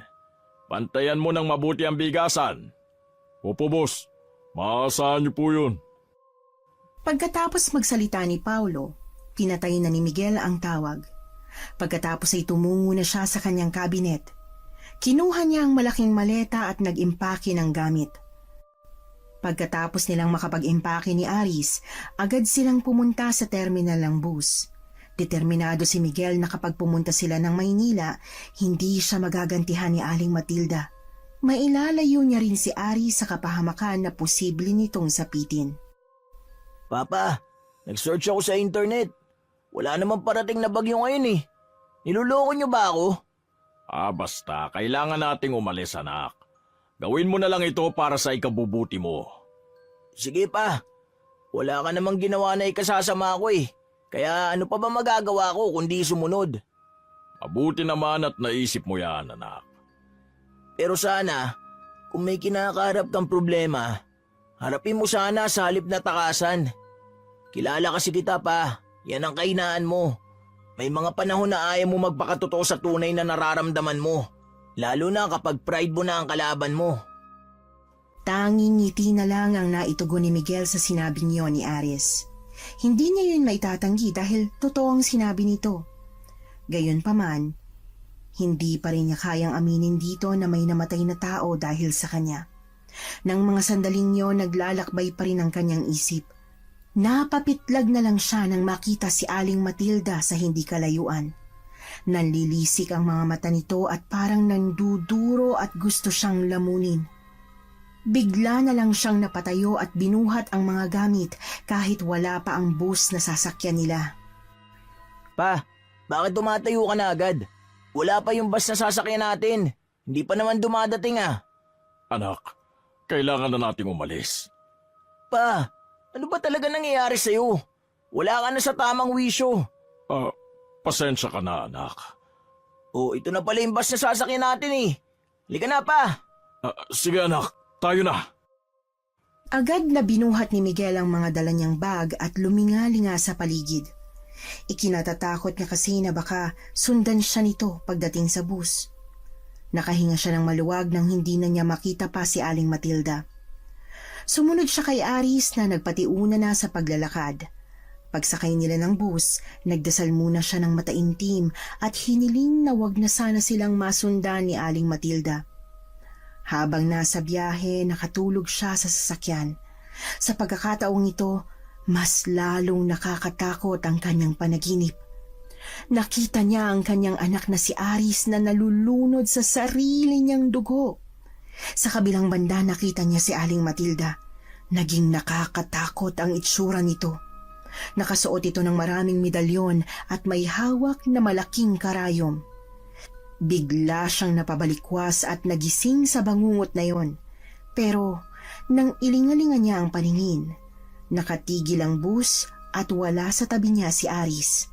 Pantayan mo ng mabuti ang bigasan. Opo boss, maasahan niyo po yun. Pagkatapos magsalita ni Paulo, pinatay na ni Miguel ang tawag. Pagkatapos ay tumungo na siya sa kanyang kabinet. Kinuha niya ang malaking maleta at nag-impake ng gamit. Pagkatapos nilang makapag-impake ni Aris, agad silang pumunta sa terminal ng bus. Determinado si Miguel na kapag pumunta sila ng Maynila, hindi siya magagantihan ni Aling Matilda. Mailalayo niya rin si Aris sa kapahamakan na posible nitong sapitin. Papa, nag-search ako sa internet. Wala namang parating na bagyo ngayon eh. Niloloko niyo ba ako? Basta, kailangan nating umalis, anak. Gawin mo na lang ito para sa ikabubuti mo. Sige pa. Wala ka namang ginawa na ikasasama ko eh. Kaya ano pa ba magagawa ko kundi sumunod? Mabuti naman at naisip mo yan, anak. Pero sana, kung may kinakaharap kang problema, harapin mo sana sa halip na takasan. Kilala kasi kita pa. Yan ang kahinaan mo. May mga panahon na ayaw mo magpakatotoo sa tunay na nararamdaman mo. Lalo na kapag pride mo na ang kalaban mo. Tanging ngiti na lang ang naitugon ni Miguel sa sinabing niyon ni Aris. Hindi niya yun maitatanggi dahil totoo ang sinabi nito. Gayunpaman, hindi pa rin niya kayang aminin dito na may namatay na tao dahil sa kanya. Nang mga sandaling yon, naglalakbay pa rin ang kanyang isip. Napapitlag na lang siya nang makita si Aling Matilda sa hindi kalayuan. Nanlilisik ang mga mata nito at parang nanduduro at gusto siyang lamunin. Bigla na lang siyang napatayo at binuhat ang mga gamit kahit wala pa ang bus na sasakyan nila. Pa, bakit tumatayo ka na agad? Wala pa yung bus na sasakyan natin. Hindi pa naman dumadating Anak, kailangan na nating umalis. Pa, ano ba talaga nangyayari sa'yo? Wala ka na sa tamang wisyo. Pasensya ka na, anak. Oh, ito na pala yung bus na sasakyan natin eh. Halika na pa. Sige anak, tayo na. Agad na binuhat ni Miguel ang mga dala niyang bag at luminga-linga sa paligid. Ikinatatakot niya kasi na baka sundan siya nito pagdating sa bus. Nakahinga siya ng maluwag nang hindi na niya makita pa si Aling Matilda. Sumunod siya kay Aris na nagpatiuna na sa paglalakad. Pagsakay nila ng bus, nagdasal muna siya ng mataimtim at hiniling na wag na sana silang masundan ni Aling Matilda. Habang nasa biyahe, nakatulog siya sa sasakyan. Sa pagkakataong ito, mas lalong nakakatakot ang kanyang panaginip. Nakita niya ang kanyang anak na si Aris na nalulunod sa sarili niyang dugo. Sa kabilang banda nakita niya si Aling Matilda. Naging nakakatakot ang itsura nito. Nakasuot ito ng maraming medalyon at may hawak na malaking karayom. Bigla siyang napabalikwas at nagising sa bangungot na yon. Pero nang ilingalingan niya ang paningin, nakatigil ang bus at wala sa tabi niya si Aris.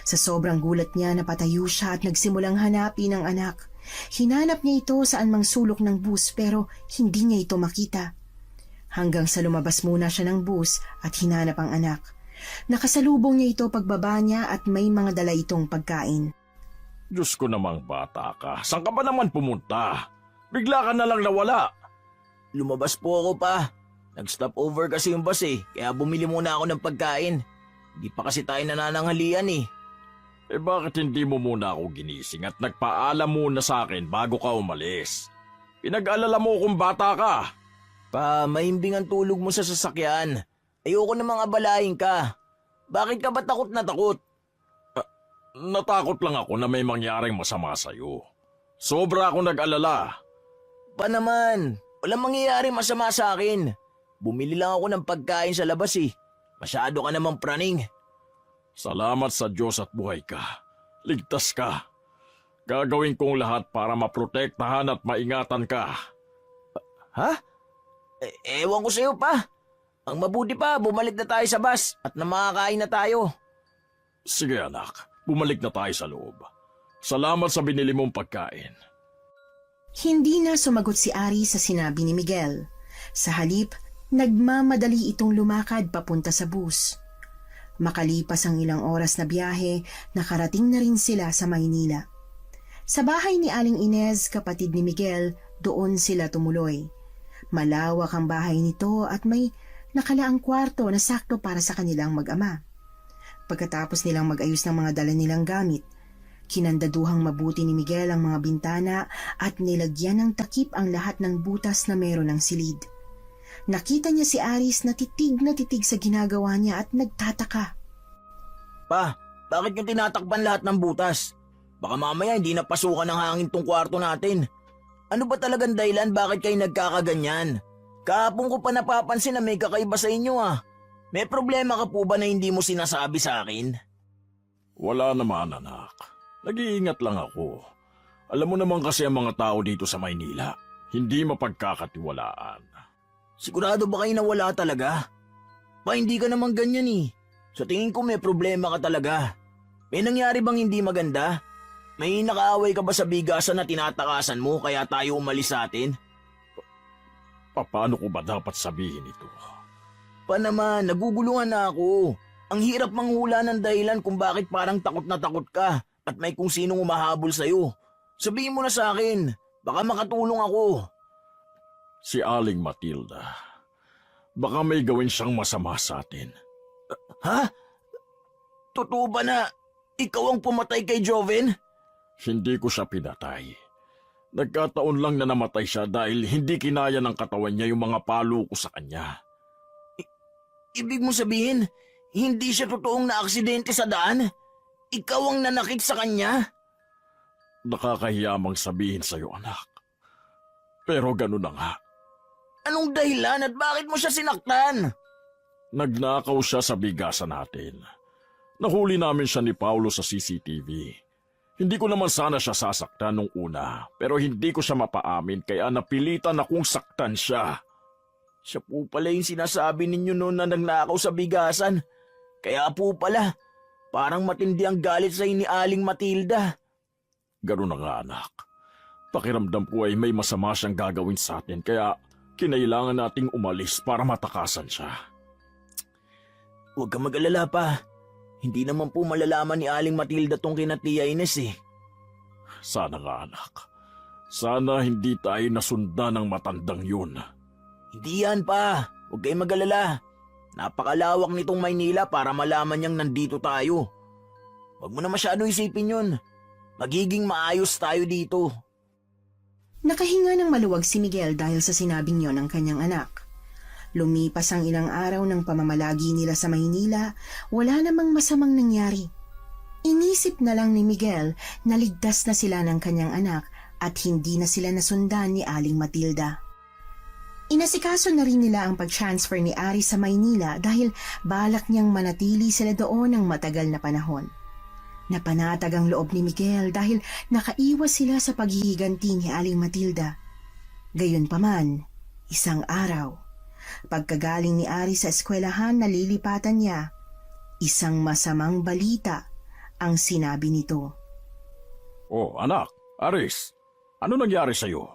Sa sobrang gulat niya napatayo siya at nagsimulang hanapin ang anak. Hinanap niya ito saan mang sulok ng bus pero hindi niya ito makita. Hanggang sa lumabas muna siya ng bus at hinanap ang anak. Nakasalubong niya ito pagbaba niya at may mga dala itong pagkain. Diyos ko namang bata ka. Saan ka ba naman pumunta? Bigla ka na lang nawala. Lumabas po ako pa. Nag-stop over kasi yung bus kaya bumili muna ako ng pagkain. Hindi pa kasi tayo nanananghalian Eh bakit hindi mo muna ako ginising at nagpaalam muna sa akin bago ka umalis? Pinag-alala mo kung bata ka. Pa, mahimbing ang tulog mo sa sasakyan. Ayoko namang abalahin ka. Bakit ka ba takot na takot? Natakot lang ako na may mangyaring masama sa'yo. Sobra ako nag-alala. Pa naman, walang mangyayari masama sa akin. Bumili lang ako ng pagkain sa labas Masyado ka namang praning. Salamat sa Diyos at buhay ka. Ligtas ka. Gagawin kong lahat para maprotektahan at maingatan ka. Ha? Ewan ko sa'yo pa. Ang mabuti pa, bumalik na tayo sa bus at na makakain na tayo. Sige anak, bumalik na tayo sa loob. Salamat sa binili mong pagkain. Hindi na sumagot si Aris sa sinabi ni Miguel. Sa halip, nagmamadali itong lumakad papunta sa bus. Makalipas ang ilang oras na biyahe, nakarating na rin sila sa Maynila. Sa bahay ni Aling Inez, kapatid ni Miguel, doon sila tumuloy. Malawak ang bahay nito at may nakalaang kwarto na sakto para sa kanilang mag-ama. Pagkatapos nilang mag-ayos ng mga dala nilang gamit, kinandaduhang mabuti ni Miguel ang mga bintana at nilagyan ng takip ang lahat ng butas na meron ng silid. Nakita niya si Aris na titig sa ginagawa niya at nagtataka. Pa, bakit yung tinatakpan lahat ng butas? Baka mamaya hindi napasukan ng hangin tong kwarto natin. Ano ba talagang dahilan bakit kayo nagkakaganyan? Kahapon ko pa napapansin na may kakaiba sa inyo May problema ka po ba na hindi mo sinasabi sa akin? Wala naman anak. Nag-iingat lang ako. Alam mo naman kasi ang mga tao dito sa Maynila, hindi mapagkakatiwalaan. Sigurado ba kayo na wala talaga? Pa, hindi ka naman ganyan Sa tingin ko may problema ka talaga. May nangyari bang hindi maganda? May nakaaway ka ba sa bigasan na tinatakasan mo kaya tayo umalis sa atin? Paano ko ba dapat sabihin ito? Pa naman, nagugulungan na ako. Ang hirap manghula ng dahilan kung bakit parang takot na takot ka at may kung sinong umahabol sa'yo. Sabihin mo na sa akin, baka makatulong ako. Si Aling Matilda. Baka may gawin siyang masama sa atin. Ha? Totoo ba na ikaw ang pumatay kay Joven? Hindi ko siya pinatay. Nagkataon lang na namatay siya dahil hindi kinaya ng katawan niya yung mga palo ko sa kanya. Ibig mo sabihin, hindi siya totoong naaksidente sa daan? Ikaw ang nanakit sa kanya? Nakakahiyamang sabihin sa'yo, anak. Pero ganun na nga. Anong dahilan at bakit mo siya sinaktan? Nagnakaw siya sa bigasan natin. Nahuli namin siya ni Paulo sa CCTV. Hindi ko naman sana siya sasaktan nung una, pero hindi ko siya mapaamin kaya napilitan akong saktan siya. Siya po pala yung sinasabi ninyo noon na nagnakaw sa bigasan. Kaya po pala, parang matindi ang galit sa ni Aling Matilda. Ganun na nga anak. Pakiramdam ko ay may masama siyang gagawin sa atin kaya kinailangan nating umalis para matakasan siya. Huwag kang mag-alala pa. Hindi naman po malalaman ni Aling Matilda tong kina Tia Ines Sana nga anak. Sana hindi tayo nasundan ng matandang yun. Hindi yan pa. Huwag kayong mag-alala. Napakalawak nitong Maynila para malaman niyang nandito tayo. Huwag mo na masyado isipin yun. Magiging maayos tayo dito. Nakahinga ng maluwag si Miguel dahil sa sinabing yon ng kanyang anak. Lumipas ang ilang araw ng pamamalagi nila sa Maynila, wala namang masamang nangyari. Inisip na lang ni Miguel na ligtas na sila ng kanyang anak at hindi na sila nasundan ni Aling Matilda. Inasikaso na rin nila ang pag-transfer ni Ari sa Maynila dahil balak niyang manatili sila doon ng matagal na panahon. Napanatag ang loob ni Miguel dahil nakaiwas sila sa paghihiganti ni Aling Matilda. Gayunpaman, isang araw, pagkagaling ni Ari sa eskwelahan na lilipatan niya, isang masamang balita ang sinabi nito. Oh, anak, Aris, ano nangyari sa'yo?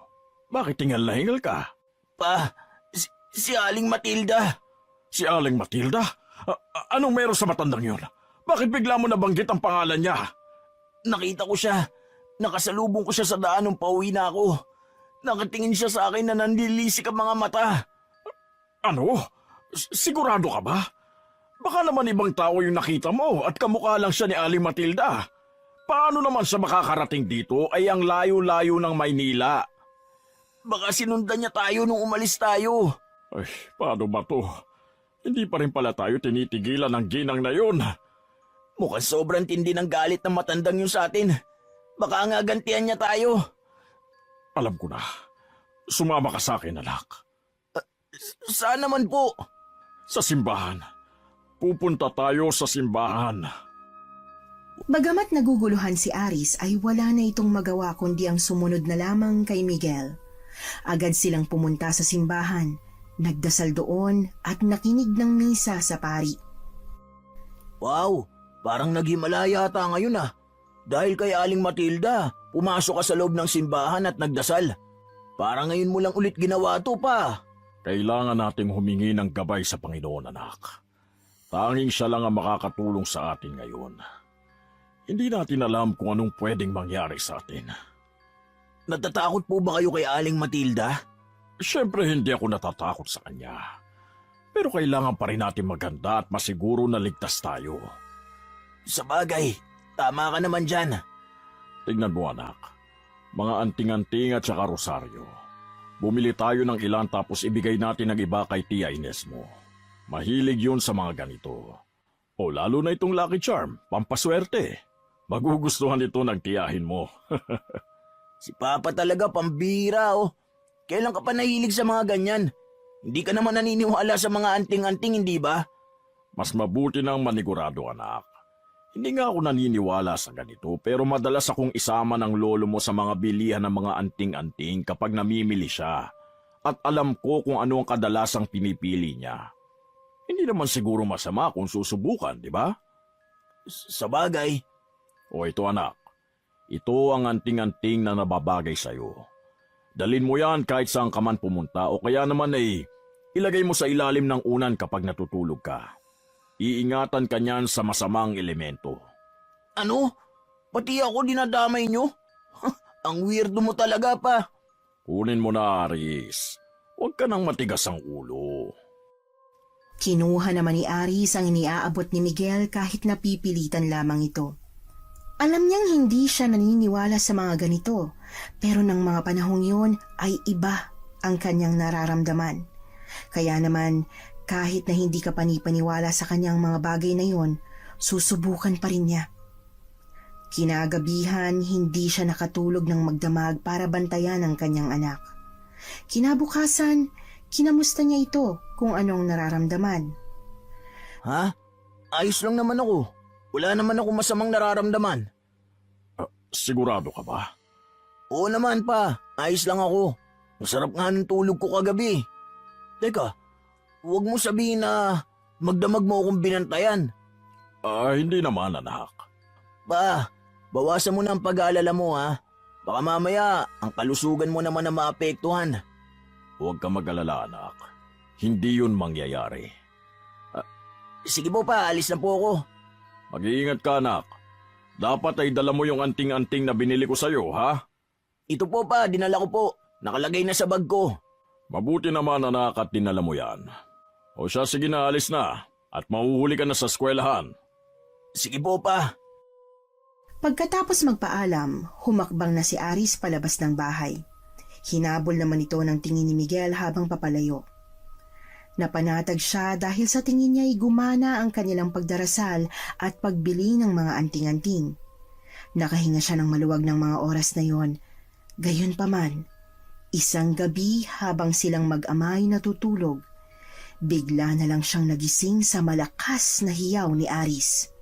Bakit tingal na hingal ka? Pa, si Aling Matilda. Si Aling Matilda? Anong meron sa matandang yun? Bakit bigla mo nabanggit ang pangalan niya? Nakita ko siya. Nakasalubong ko siya sa daan nung pauwi na ako. Nakatingin siya sa akin na nanlilisik ang mga mata. Ano? Sigurado ka ba? Baka naman ibang tao yung nakita mo at kamukha lang siya ni Aling Matilda. Paano naman siya makakarating dito ay ang layo-layo ng Maynila? Baka sinundan niya tayo nung umalis tayo. Ay, paano ba to? Hindi pa rin pala tayo tinitigilan ng ginang na yun. Mukhang sobrang tindi ng galit ng matandang yun sa atin. Baka nga gantihan niya tayo. Alam ko na. Sumama ka sa akin, anak. Saan naman po? Sa simbahan. Pupunta tayo sa simbahan. Bagamat naguguluhan si Aris ay wala na itong magawa kundi ang sumunod na lamang kay Miguel. Agad silang pumunta sa simbahan, nagdasal doon at nakinig ng misa sa pari. Wow, parang naghimala yata ngayon ah. Dahil kay Aling Matilda, pumasok ka sa loob ng simbahan at nagdasal. Parang ngayon mo lang ulit ginawa to pa. Kailangan nating humingi ng gabay sa Panginoon, anak. Tanging siya lang ang makakatulong sa atin ngayon. Hindi natin alam kung anong pwedeng mangyari sa atin. Natatakot po ba kayo kay Aling Matilda? Siyempre hindi ako natatakot sa kanya. Pero kailangan pa rin natin maganda at masiguro na ligtas tayo. Sa bagay, tama ka naman dyan. Tignan mo, anak. Mga anting-anting at saka rosaryo. Bumili tayo ng ilan tapos ibigay natin ang iba kay Tia Ines mo. Mahilig yun sa mga ganito. O lalo na itong Lucky Charm, pampaswerte. Magugustuhan ito ng tiyahin mo. Si Papa talaga pambira oh. Kailan ka pa nahilig sa mga ganyan? Hindi ka naman naniniwala sa mga anting-anting, hindi ba? Mas mabuti nang manigurado, anak. Hindi nga ako naniniwala sa ganito pero madalas akong isama ng lolo mo sa mga bilihan ng mga anting-anting kapag namimili siya. At alam ko kung ano ang kadalasang pinipili niya. Hindi naman siguro masama kung susubukan, di ba? Sa bagay. O ito, anak. Ito ang anting-anting na nababagay sa'yo. Dalin mo yan kahit saan ka man pumunta o kaya naman ay ilagay mo sa ilalim ng unan kapag natutulog ka. Iingatan ka niyan sa masamang elemento. Ano? Pati ako dinadamay nyo? Ang weirdo mo talaga pa. Kunin mo na, Aris. Huwag ka nang matigas ang ulo. Kinuha naman ni Aris ang iniaabot ni Miguel kahit napipilitan lamang ito. Alam niyang hindi siya naniniwala sa mga ganito, pero ng mga panahong yun ay iba ang kanyang nararamdaman. Kaya naman, kahit na hindi ka panipaniwala sa kanyang mga bagay na yon, susubukan pa rin niya. Kinagabihan, hindi siya nakatulog ng magdamag para bantayan ang kanyang anak. Kinabukasan, kinamusta niya ito kung anong nararamdaman. Ha? Ayos lang naman ako. Wala naman ako masamang nararamdaman. Sigurado ka ba? Oo naman pa. Ayos lang ako. Masarap nga ng tulog ko kagabi. Teka, huwag mo sabihin na magdamag mo akong binantayan. Hindi naman, anak. Pa, bawasan mo na ang pag-aalala mo ha. Baka mamaya ang kalusugan mo naman na maapektuhan. Huwag ka mag-alala, anak. Hindi yun mangyayari. Sige po pa, alis na po ako. Mag-iingat ka, anak. Dapat ay dala mo yung anting-anting na binili ko sa'yo, ha? Ito po pa, dinala ko po. Nakalagay na sa bag ko. Mabuti naman, anak, at dinala mo yan. O siya, sige na, alis na. At mahuhuli ka na sa eskwelahan. Sige po, pa. Pagkatapos magpaalam, humakbang na si Aris palabas ng bahay. Hinabol naman ito ng tingin ni Miguel habang papalayo. Napanatag siya dahil sa tingin niya ay gumana ang kanilang pagdarasal at pagbili ng mga anting-anting. Nakahinga siya ng maluwag ng mga oras na yon. Gayunpaman, isang gabi habang silang mag-amay natutulog, bigla na lang siyang nagising sa malakas na hiyaw ni Aris.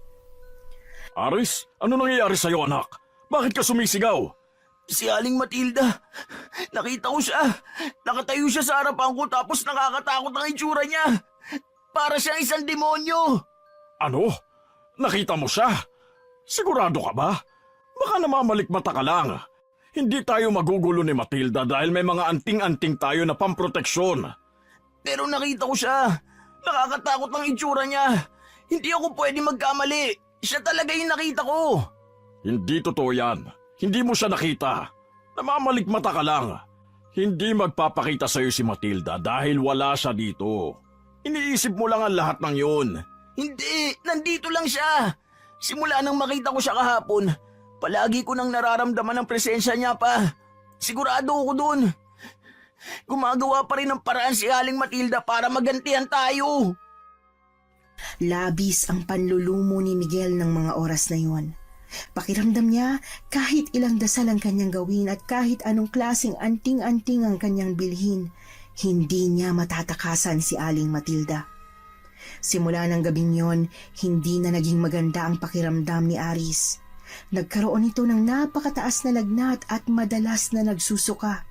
Aris, ano nangyayari sa'yo, anak? Bakit ka sumisigaw? Si Aling Matilda. Nakita ko siya. Nakatayo siya sa harapan ko tapos nakakatakot ang itsura niya. Para siyang isang demonyo. Ano? Nakita mo siya? Sigurado ka ba? Baka namamalikmata ka lang. Hindi tayo magugulo ni Matilda dahil may mga anting-anting tayo na pamproteksyon. Pero nakita ko siya. Nakakatakot ang itsura niya. Hindi ako pwede magkamali. Siya talaga yung nakita ko. Hindi totoo yan. Hindi mo siya nakita. Namamalikmata ka lang. Hindi magpapakita sa'yo si Matilda dahil wala siya dito. Iniisip mo lang ang lahat ng yun. Hindi, nandito lang siya. Simula nang makita ko siya kahapon, palagi ko nang nararamdaman ang presensya niya pa. Sigurado ako dun. Gumagawa pa rin ng paraan si Aling Matilda para magantihan tayo. Labis ang panlulumo ni Miguel ng mga oras na yon. Pakiramdam niya kahit ilang dasal ang kanyang gawin at kahit anong klaseng anting-anting ang kanyang bilhin, hindi niya matatakasan si Aling Matilda. Simula ng gabing yon, hindi na naging maganda ang pakiramdam ni Aris. Nagkaroon ito ng napakataas na lagnat at madalas na nagsusuka.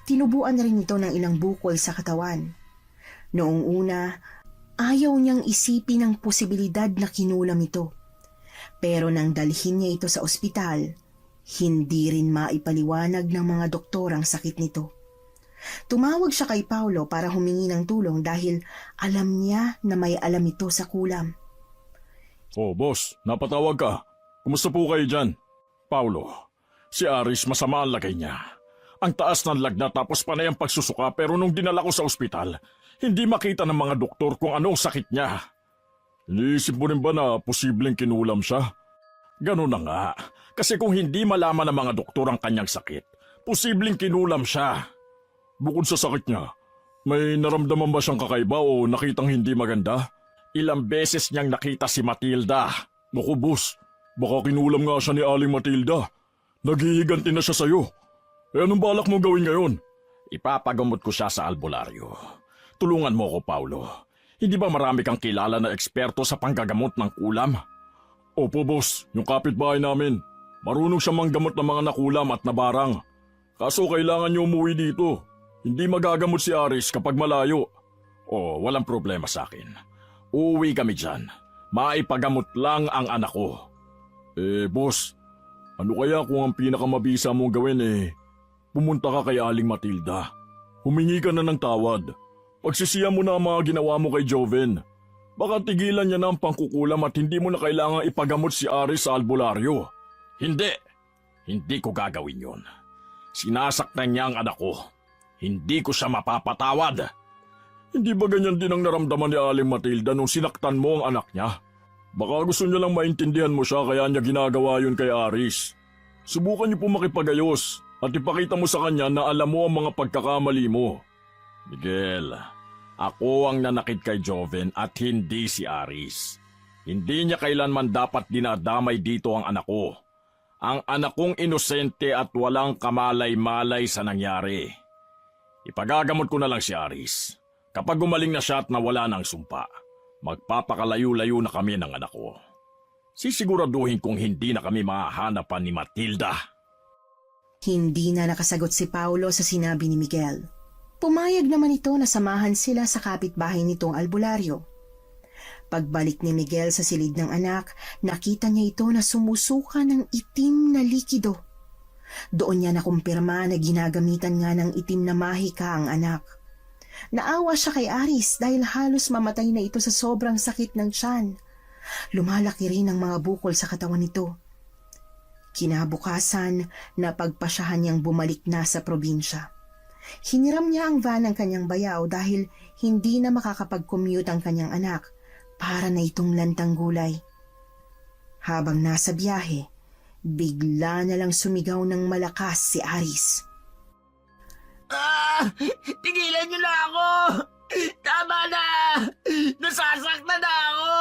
Tinubuan na rin ito ng ilang bukol sa katawan. Noong una, ayaw niyang isipin ang posibilidad na kinulam ito. Pero nang dalhin niya ito sa ospital, hindi rin maipaliwanag ng mga doktor ang sakit nito. Tumawag siya kay Paulo para humingi ng tulong dahil alam niya na may alam ito sa kulam. Oh, boss, napatawag ka. Kumusta po kayo dyan? Paulo, si Aris masama ang lagay niya. Ang taas ng lagnat tapos panay ang pagsusuka pero nung dinala ko sa ospital, hindi makita ng mga doktor kung anong sakit niya. Iniisip mo rin ba na posibleng kinulam siya? Ganun na nga, kasi kung hindi malaman ng mga doktor ang kanyang sakit, posibleng kinulam siya. Bukod sa sakit niya, may naramdaman ba siyang kakaiba o nakitang hindi maganda? Ilang beses niyang nakita si Matilda. Naku, boss, baka kinulam nga siya ni Aling Matilda. Naghihiganti na siya sa'yo. Eh anong balak mo gawin ngayon? Ipapagamot ko siya sa albularyo. Tulungan mo ko, Paulo. Hindi ba marami kang kilala na eksperto sa panggagamot ng kulam? Opo, boss. Yung kapitbahay namin. Marunong siya manggamot ng mga nakulam at nabarang. Kaso kailangan niyo umuwi dito. Hindi magagamot si Aris kapag malayo. Oh, walang problema sa akin. Uuwi kami dyan. Maipagamot lang ang anak ko. Eh, boss. Ano kaya kung ang pinakamabisa mong gawin pumunta ka kay Aling Matilda. Humingi ka na ng tawad. Pagsisiya mo na ang mga ginawa mo kay Joven. Baka tigilan niya na ang pangkukulam at hindi mo na kailangang ipagamot si Aris sa albularyo. Hindi. Hindi ko gagawin yon. Sinasaktan niya ang anak ko. Hindi ko siya mapapatawad. Hindi ba ganyan din ang naramdaman ni Aling Matilda nung sinaktan mo ang anak niya? Baka gusto niya lang maintindihan mo siya kaya niya ginagawa yun kay Aris. Subukan niyo po makipagayos at ipakita mo sa kanya na alam mo ang mga pagkakamali mo. Miguel, ako ang nanakit kay Joven at hindi si Aris. Hindi niya kailanman dapat dinadamay dito ang anak ko. Ang anak kong inosente at walang kamalay-malay sa nangyari. Ipagagamot ko na lang si Aris. Kapag gumaling na siya at nawala ng sumpa, magpapakalayo-layo na kami ng anak ko. Sisiguraduhin kong hindi na kami mahahanapan ni Matilda. Hindi na nakasagot si Paulo sa sinabi ni Miguel. Pumayag naman ito na samahan sila sa kapitbahay nitong albularyo. Pagbalik ni Miguel sa silid ng anak, nakita niya ito na sumusuka ng itim na likido. Doon niya nakumpirma na ginagamitan nga ng itim na mahika ang anak. Naawa siya kay Aris dahil halos mamatay na ito sa sobrang sakit ng tiyan. Lumalaki rin ang mga bukol sa katawan nito. Kinabukasan, napagpasyahan niyang bumalik na sa probinsya. Hiniram niya ang van ng kanyang bayaw dahil hindi na makakapag-commute ang kanyang anak para na itong lantang gulay. Habang nasa biyahe, bigla na lang sumigaw ng malakas si Aris. Tigilan niyo na ako! Tama na! Nasasaktan na ako!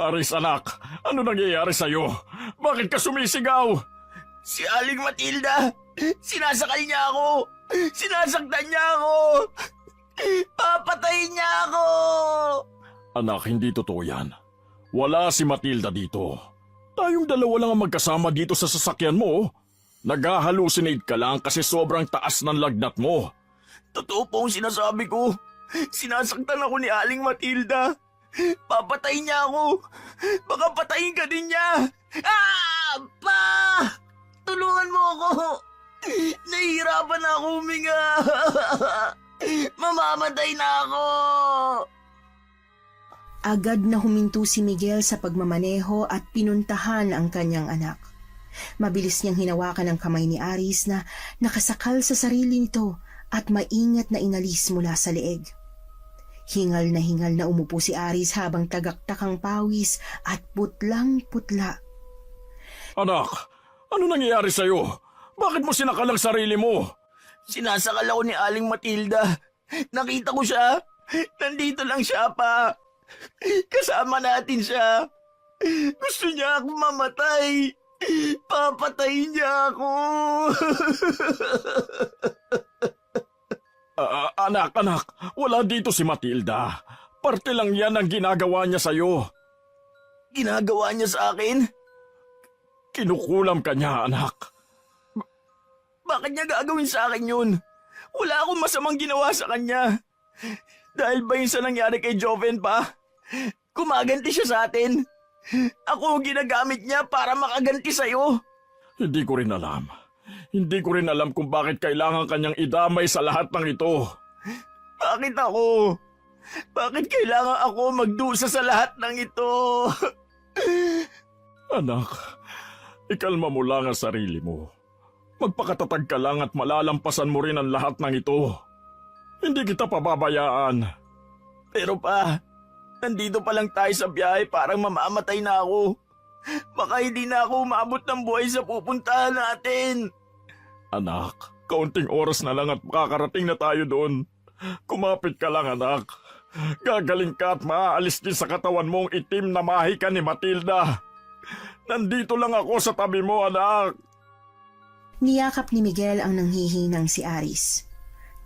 Aris anak, ano nangyayari sa'yo? Bakit ka sumisigaw? Si Aling Matilda! Sinasakal niya ako! Sinasaktan niya ako! Papatayin niya ako! Anak, hindi totoo yan. Wala si Matilda dito. Tayong dalawa lang ang magkasama dito sa sasakyan mo. Nag-hallucinate ka lang kasi sobrang taas ng lagnat mo. Totoo po ang sinasabi ko. Sinasaktan ako ni Aling Matilda. Papatayin niya ako. Baka patayin ka din niya. Pa! Tulungan mo ako. Nahihirapan na ako huminga. Mamamatay na ako. Agad na huminto si Miguel sa pagmamaneho at pinuntahan ang kanyang anak. Mabilis niyang hinawakan ang kamay ni Aris na nakasakal sa sarili nito at maingat na inalis mula sa leeg. Hingal na umupo si Aris habang tagaktak ang pawis at putlang-putla. Anak, ano nangyayari sa'yo? Bakit mo sinakal ang sarili mo? Sinasakal ako ni Aling Matilda. Nakita ko siya. Nandito lang siya pa. Kasama natin siya. Gusto niya akong mamatay. Papatayin niya ako. Anak, wala dito si Matilda. Parte lang yan ang ginagawa niya sa'yo. Ginagawa niya sa akin? Kinukulam ka niya, anak. Bakit niya gagawin sa akin yun? Wala akong masamang ginawa sa kanya. Dahil ba yun sa nangyari kay Joven pa? Kumaganti siya sa atin. Ako ang ginagamit niya para makaganti sa'yo. Hindi ko rin alam. Hindi ko rin alam kung bakit kailangan kanyang idamay sa lahat ng ito. Bakit ako? Bakit kailangan ako magdusa sa lahat ng ito? Anak, ikalma mo lang ang sarili mo. Magpakatatag ka lang at malalampasan mo rin ang lahat ng ito. Hindi kita pababayaan. Pero pa, nandito pa lang tayo sa biyahe, parang mamamatay na ako. Baka hindi na ako umabot ng buhay sa pupuntahan natin. Anak, kaunting oras na lang at makakarating na tayo doon. Kumapit ka lang, anak. Gagaling ka at maaalis din sa katawan mo ang itim na mahika ni Matilda. Nandito lang ako sa tabi mo, anak. Niyakap ni Miguel ang nanghihinang si Aris.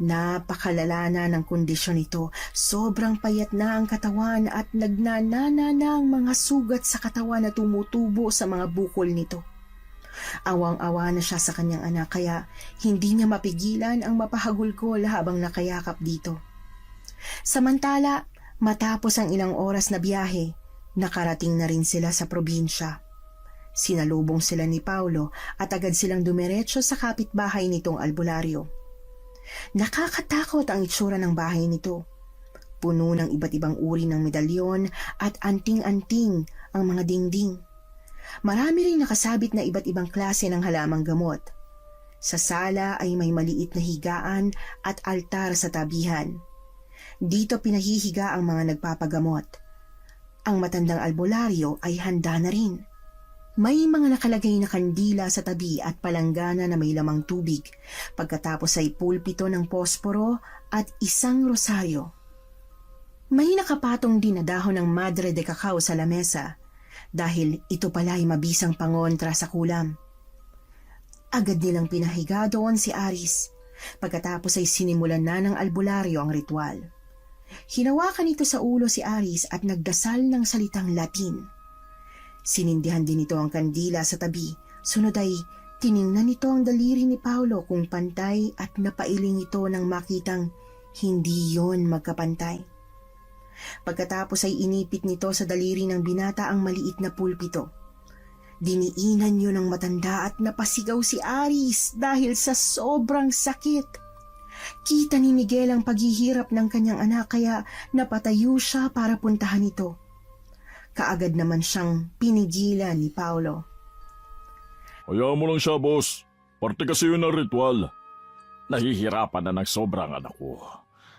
Napakalala na ng kondisyon nito. Sobrang payat na ang katawan at nagnanana na ang mga sugat sa katawan na tumutubo sa mga bukol nito. Awang-awa na siya sa kanyang anak kaya hindi niya mapigilan ang mapahagulgol habang nakayakap dito. Samantala, matapos ang ilang oras na biyahe, nakarating na rin sila sa probinsya. Sinalubong sila ni Paulo at agad silang dumiretso sa kapitbahay nitong albularyo. Nakakatakot ang itsura ng bahay nito. Puno ng iba't ibang uri ng medalyon at anting-anting ang mga dingding. Marami rin nakasabit na iba't ibang klase ng halamang gamot. Sa sala ay may maliit na higaan at altar sa tabihan. Dito pinahihiga ang mga nagpapagamot. Ang matandang albularyo ay handa na rin. May mga nakalagay na kandila sa tabi at palanggana na may lamang tubig, pagkatapos ay pulpito ng posporo at isang rosaryo. May nakapatong din na dahon ng madre de cacao sa lamesa, dahil ito pala ay mabisang pangontra sa kulam. Agad nilang pinahiga doon si Aris, pagkatapos ay sinimulan na ng albularyo ang ritual. Hinawakan ito sa ulo si Aris at nagdasal ng salitang Latin. Sinindihan din ito ang kandila sa tabi. Sunod ay tiningnan nito ang daliri ni Paulo kung pantay at napailing ito nang makitang hindi yon magkapantay. Pagkatapos ay inipit nito sa daliri ng binata ang maliit na pulpito. Diniinan yun ng matanda at napasigaw si Aris dahil sa sobrang sakit. Kita ni Miguel ang paghihirap ng kanyang anak kaya napatayo siya para puntahan ito. Kaagad naman siyang pinigilan ni Paulo. Hayaan mo lang siya, boss. Parte kasi yun ng ritual. Nahihirapan na ng sobrang anak ko.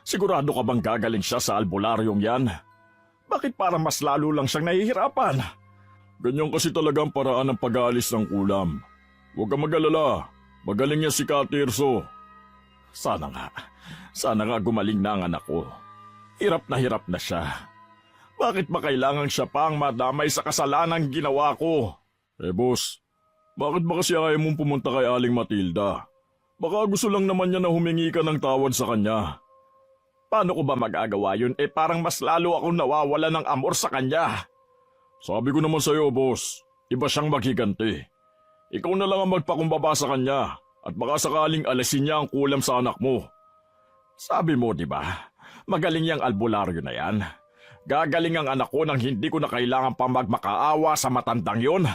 Sigurado ka bang gagaling siya sa albularyong yan? Bakit parang mas lalo lang siyang nahihirapan? Ganyan kasi talaga ang paraan ng pag-aalis ng kulam. Huwag kang mag-alala. Magaling yan si Katirso. Sana nga gumaling na ang anak ko. Hirap na siya. Bakit ba kailangan siya pang madamay sa kasalanang ginawa ko? Boss, bakit ba kasi ayaw mong pumunta kay Aling Matilda? Baka gusto lang naman niya na humingi ka ng tawad sa kanya. Paano ko ba magagawa yun? Parang mas lalo akong nawawala ng amor sa kanya. Sabi ko naman sa'yo, boss, iba siyang maghiganti. Ikaw na lang ang magpakumbaba sa kanya at baka sakaling alisin niya ang kulam sa anak mo. Sabi mo, di ba? Magaling yang albularyo na yan. Gagaling ang anak ko nang hindi ko na kailangan pa magmakaawa sa matandang yon.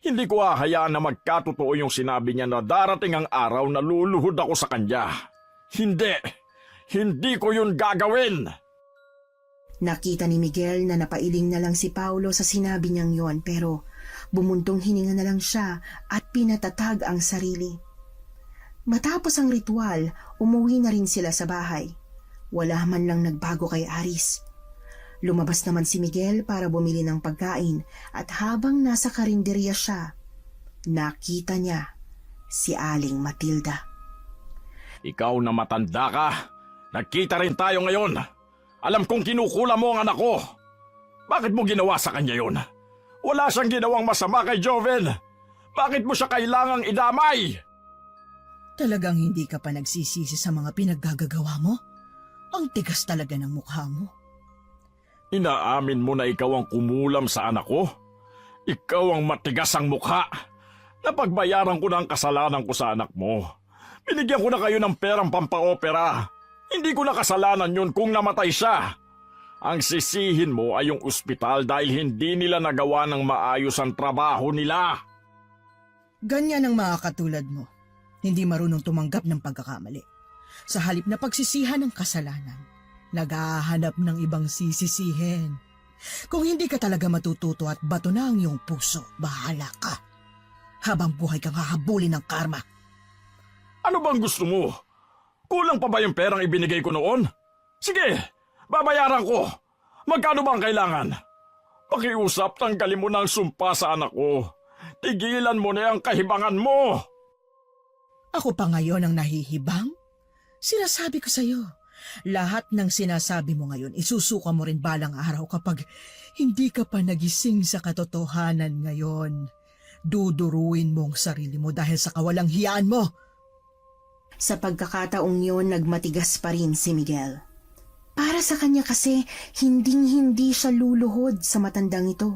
Hindi ko hahayaan na magkatotoo yung sinabi niya na darating ang araw na luluhod ako sa kanya. Hindi ko yun gagawin! Nakita ni Miguel na napailing na lang si Paulo sa sinabi niyang yon pero bumuntong hininga na lang siya at pinatatag ang sarili. Matapos ang ritual, umuwi na rin sila sa bahay. Wala man lang nagbago kay Aris. Lumabas naman si Miguel para bumili ng pagkain at habang nasa karinderya siya, nakita niya si Aling Matilda. Ikaw na matanda ka. Nagkita rin tayo ngayon. Alam kong kinukula mo ang anak ko. Bakit mo ginawa sa kanya yun? Wala siyang ginawang masama kay Joven. Bakit mo siya kailangang idamay? Talagang hindi ka pa nagsisisi sa mga pinaggagawa mo? Ang tigas talaga ng mukha mo. Inaamin mo na ikaw ang kumulam sa anak ko? Ikaw ang matigas ang mukha. Napagbayaran ko na ang kasalanan ko sa anak mo. Binigyan ko na kayo ng perang pampaopera. Hindi ko na kasalanan yun kung namatay siya. Ang sisihin mo ay yung ospital dahil hindi nila nagawa ng maayos ang trabaho nila. Ganyan ang mga katulad mo. Hindi marunong tumanggap ng pagkakamali. Sa halip na pagsisihan ng kasalanan, naghahanap ng ibang sisisihin. Kung hindi ka talaga matututo at bato na ang iyong puso, bahala ka. Habang buhay kang hahabulin ng karma. Ano bang gusto mo? Kulang pa ba yung perang ibinigay ko noon? Sige, babayaran ko. Magkano ba ang kailangan? Pakiusap, tanggalin mo na ang sumpa sa anak ko. Tigilan mo na ang kahibangan mo. Ako pa ngayon ang nahihibang? Sinasabi ko sa'yo, lahat ng sinasabi mo ngayon, isusuka mo rin balang araw kapag hindi ka pa nagising sa katotohanan ngayon. Duduruin mo ang sarili mo dahil sa kawalang hiyaan mo. Sa pagkakataong yon, nagmatigas pa rin si Miguel. Para sa kanya kasi, hinding-hindi siya luluhod sa matandang ito.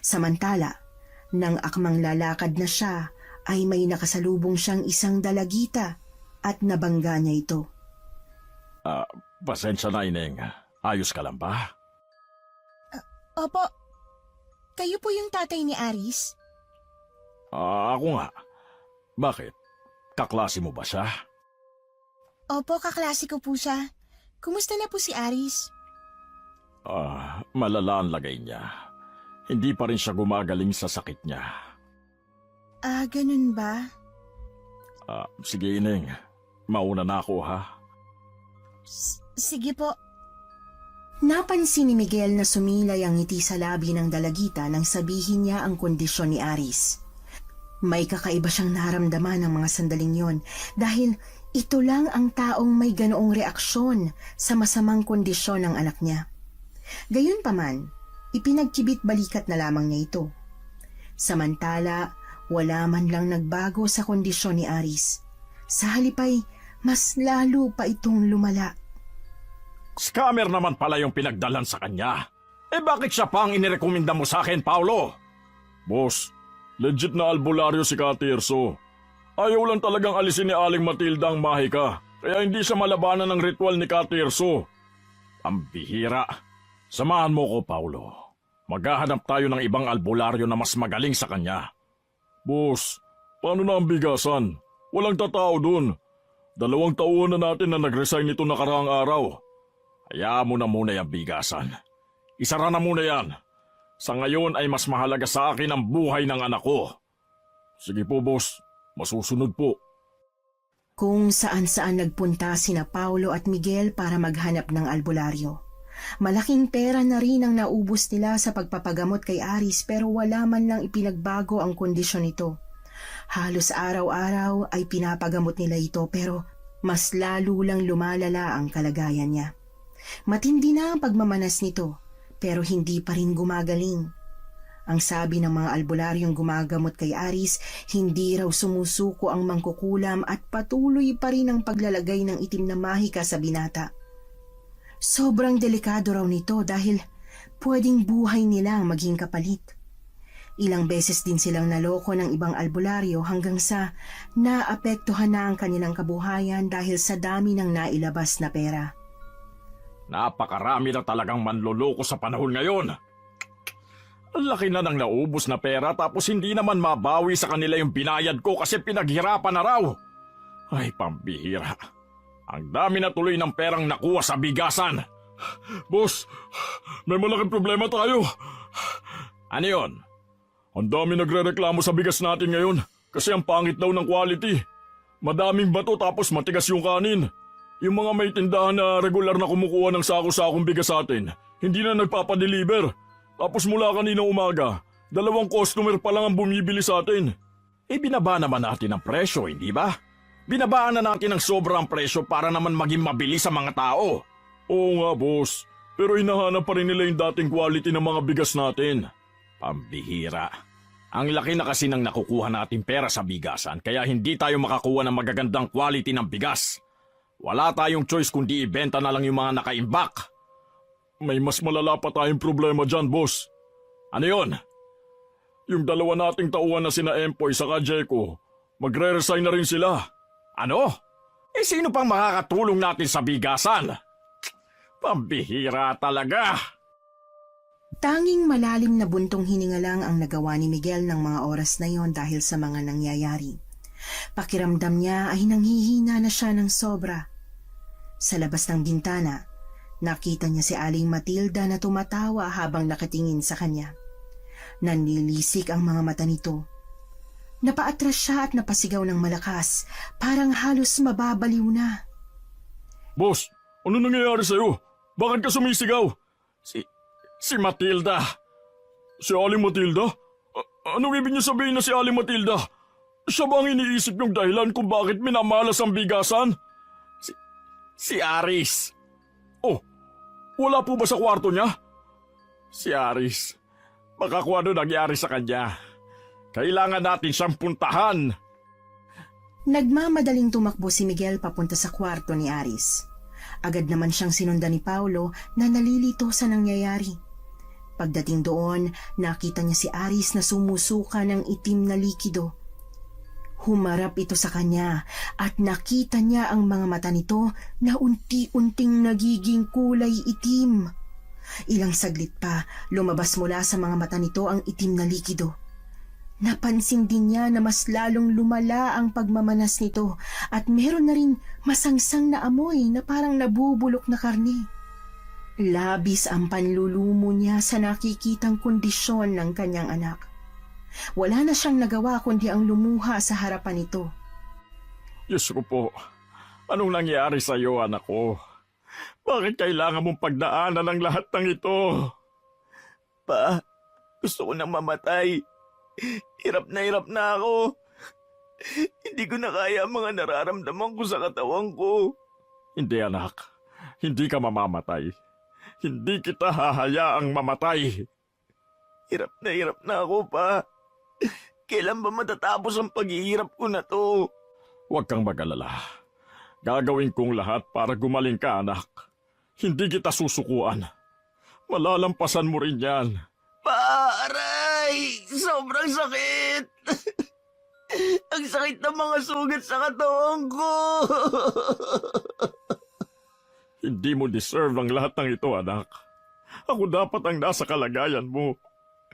Samantala, nang akmang lalakad na siya, ay may nakasalubong siyang isang dalagita at nabangga niya ito. Pasensya na, Ineng. Ayos ka lang ba? Opo. Kayo po yung tatay ni Aris? Ako nga. Bakit? Kaklase mo ba siya? Opo, kaklase ko po siya. Kumusta na po si Aris? Malala ang lagay niya. Hindi pa rin siya gumagaling sa sakit niya. Ganun ba? Sige, Ineng. Mauna na ako, ha? Sige po. Napansin ni Miguel na sumilay ang ngiti sa labi ng dalagita nang sabihin niya ang kondisyon ni Aris. May kakaiba siyang naramdaman ng mga sandaling yon dahil ito lang ang taong may ganoong reaksyon sa masamang kondisyon ng anak niya. Gayunpaman, ipinagkibit balikat na lamang niya ito. Samantala, wala man lang nagbago sa kondisyon ni Aris. Sa halip ay mas lalo pa itong lumala. Scammer naman pala yung pinagdalan sa kanya. Bakit siya pa ang inirekomenda mo sa akin, Paulo? Boss, legit na albularyo si Katirso. Ayaw lang talagang alisin ni Aling Matilda ang mahika, kaya hindi siya malabanan ng ritual ni Katirso. Ang bihira. Samahan mo ko, Paulo. Maghahanap tayo ng ibang albularyo na mas magaling sa kanya. Boss, paano na ang bigasan? Walang tatao dun. 2 taon na natin na nag-resign nito nakaraang araw. Hayaan mo na muna yung bigasan. Isara na muna yan. Sa ngayon ay mas mahalaga sa akin ang buhay ng anak ko. Sige po, boss. Masusunod po. Kung saan-saan nagpunta sina Paulo at Miguel para maghanap ng albularyo. Malaking pera na rin ang naubos nila sa pagpapagamot kay Aris pero wala man lang ipinagbago ang kondisyon nito. Halos araw-araw ay pinapagamot nila ito pero mas lalo lang lumalala ang kalagayan niya. Matindi na ang pagmamanas nito pero hindi pa rin gumagaling. Ang sabi ng mga albularyong gumagamot kay Aris, hindi raw sumusuko ang mangkukulam at patuloy pa rin ang paglalagay ng itim na mahika sa binata. Sobrang delikado raw nito dahil pwedeng buhay nila ang maging kapalit. Ilang beses din silang naloko ng ibang albularyo hanggang sa naapektuhan na ang kanilang kabuhayan dahil sa dami ng nailabas na pera. Napakarami na talagang manloloko sa panahon ngayon. Ang laki na ng naubos na pera tapos hindi naman mabawi sa kanila yung binayad ko kasi pinaghirapan na raw. Ay, pambihira. Ang dami na tuloy ng perang nakuha sa bigasan. Boss, may malaking problema tayo. Ano yun? Ang dami nagrereklamo sa bigas natin ngayon kasi ang pangit daw ng quality. Madaming bato tapos matigas yung kanin. Yung mga may tindahan na regular na kumukuha ng sako-sakong bigas sa atin, hindi na nagpapadeliver. Tapos mula kaninang umaga, 2 customer pa lang ang bumibili sa atin. Binaba naman natin ang presyo, hindi ba? Binabaan na natin ng sobrang presyo para naman maging mabilis sa mga tao. Oo nga, boss. Pero hinahanap pa rin nila yung dating quality ng mga bigas natin. Pambihira. Ang laki na kasi ng nakukuha natin pera sa bigasan kaya hindi tayo makakuha ng magagandang quality ng bigas. Wala tayong choice kundi ibenta na lang yung mga nakaimbak. May mas malala pa tayong problema dyan, boss. Ano yun? Yung 2 nating tauhan na sina Empoy sa Jeko, magre-resign na rin sila. Ano? Sino pang makakatulong natin sa bigasan? Pambihira talaga. Tanging malalim na buntong hininga lang ang nagawa ni Miguel ng mga oras na yon dahil sa mga nangyayari. Pakiramdam niya ay nanghihina na siya ng sobra. Sa labas ng bintana, nakita niya si Aling Matilda na tumatawa habang nakatingin sa kanya. Nanlilisik ang mga mata nito. Napaatras siya at napasigaw ng malakas, parang halos mababaliw na. Boss, ano nangyayari sa'yo? Bakit ka sumisigaw? Si Matilda. Si Aling Matilda? Anong ibig niyo sabihin na si Aling Matilda? Siya ba ang iniisip niyong dahilan kung bakit minamalas ang bigasan? Si Aris. Oh, wala po ba sa kwarto niya? Si Aris. Baka kung ano nangyari sa kanya. Kailangan natin siyang puntahan. Nagmamadaling tumakbo si Miguel papunta sa kwarto ni Aris. Agad naman siyang sinundan ni Paulo na nalilito sa nangyayari. Pagdating doon, nakita niya si Aris na sumusuka ng itim na likido. Humarap ito sa kanya at nakita niya ang mga mata nito na unti-unting nagiging kulay itim. Ilang saglit pa, lumabas mula sa mga mata nito ang itim na likido. Napansin din niya na mas lalong lumala ang pagmamanas nito at meron na rin masangsang na amoy na parang nabubulok na karne. Labis ang panlulumo niya sa nakikitang kondisyon ng kanyang anak. Wala na siyang nagawa kundi ang lumuha sa harapan nito. Diyos ko po, anong nangyari sa iyo, anak ko? Bakit kailangan mong pagdaanan ang lahat ng ito? Pa, gusto ko nang mamatay. Hirap na ako. Hindi ko na kaya ang mga nararamdaman ko sa katawan ko. Hindi, anak. Hindi ka mamamatay. Hindi kita hahayaang mamatay. Hirap na ako, pa. Kailan ba matatapos ang paghihirap ko na to? Huwag kang mag-alala. Gagawin kong lahat para gumaling ka, anak. Hindi kita susukuan. Malalampasan mo rin yan. Aray! Sobrang sakit! Ang sakit ng mga sugat sa katawan ko! Hindi mo deserve ang lahat ng ito, anak. Ako dapat ang nasa kalagayan mo.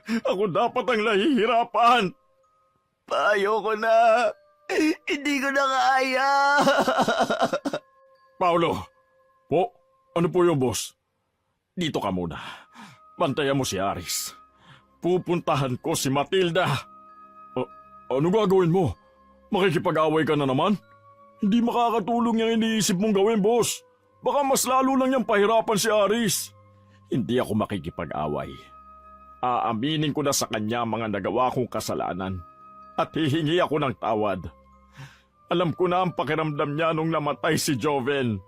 Ako dapat ang nahihirapan. Ayoko na. Hindi ko na kaya. Paulo! Po, ano po yung boss? Dito ka muna. Bantayan mo si Aris. Pupuntahan ko si Matilda. Ano gagawin mo? Makikipag-away ka na naman? Hindi makakatulong yung iniisip mong gawin, boss. Baka mas lalo lang niyang pahirapan si Aris. Hindi ako makikipag-away. Aaminin ko na sa kanya ang mga nagawa kong kasalanan at hihingi ako ng tawad. Alam ko na ang pakiramdam niya nung namatay si Joven.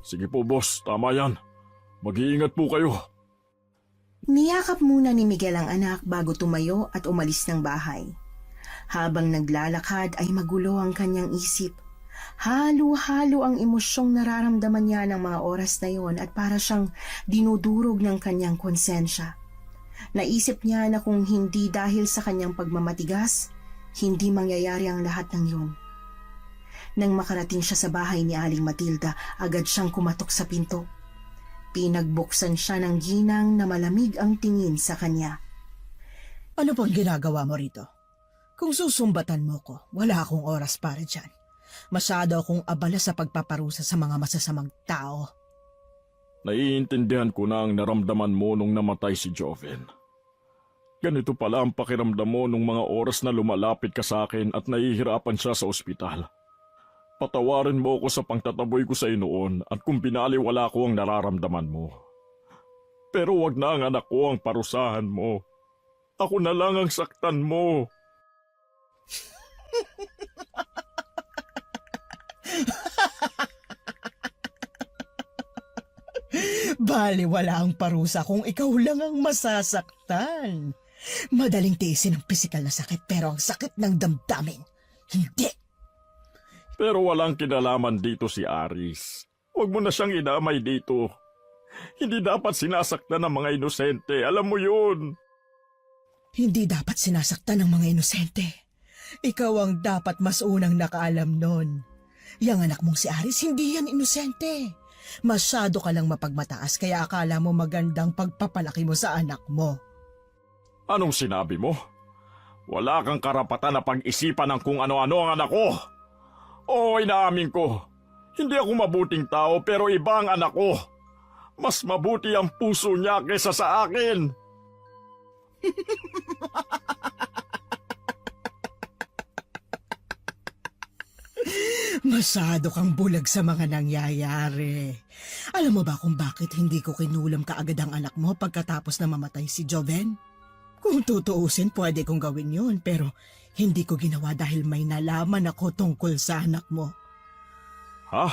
Sige po, boss. Tama yan. Mag-iingat po kayo. Niyakap muna ni Miguel ang anak bago tumayo at umalis ng bahay. Habang naglalakad ay magulo ang kanyang isip. Halo-halo ang emosyong nararamdaman niya ng mga oras na yon at para siyang dinudurog ng kanyang konsensya. Naisip niya na kung hindi dahil sa kanyang pagmamatigas, hindi mangyayari ang lahat ng yun. Nang makarating siya sa bahay ni Aling Matilda, agad siyang kumatok sa pinto. Pinagbuksan siya ng ginang na malamig ang tingin sa kanya. Ano pang ginagawa mo rito? Kung susumbatan mo ko, wala akong oras para dyan. Masyado akong abala sa pagpaparusa sa mga masasamang tao. Naiintindihan ko na ang naramdaman mo nung namatay si Joven. Ganito pala ang pakiramdam mo nung mga oras na lumalapit ka sa akin at nahihirapan siya sa ospital. Patawarin mo ako sa pangtataboy ko sa noon at kung binaliwala ko ang nararamdaman mo. Pero wag na ang anak ko ang parusahan mo. Ako na lang ang saktan mo. Baliwala ang parusa kung ikaw lang ang masasaktan. Madaling tiisin ang pisikal na sakit pero ang sakit ng damdamin, hindi. Pero walang kinalaman dito si Aris. Huwag mo na siyang inamay dito. Hindi dapat sinasaktan ng mga inosente, alam mo yun. Hindi dapat sinasaktan ng mga inosente. Ikaw ang dapat mas unang nakaalam nun. Yang anak mong si Aris, hindi yan inosente. Masyado ka lang mapagmataas kaya akala mo magandang pagpapalaki mo sa anak mo. Anong sinabi mo? Wala kang karapatan na pag-isipan ng kung ano-ano ang anak ko. Oo, inaamin ko. Hindi ako mabuting tao pero iba ang anak ko. Mas mabuti ang puso niya kaysa sa akin. Masyado kang bulag sa mga nangyayari. Alam mo ba kung bakit hindi ko kinulam kaagad ang anak mo pagkatapos na mamatay si Joven? Kung tutuusin, pwede kong gawin yun, pero hindi ko ginawa dahil may nalaman ako tungkol sa anak mo. Ha?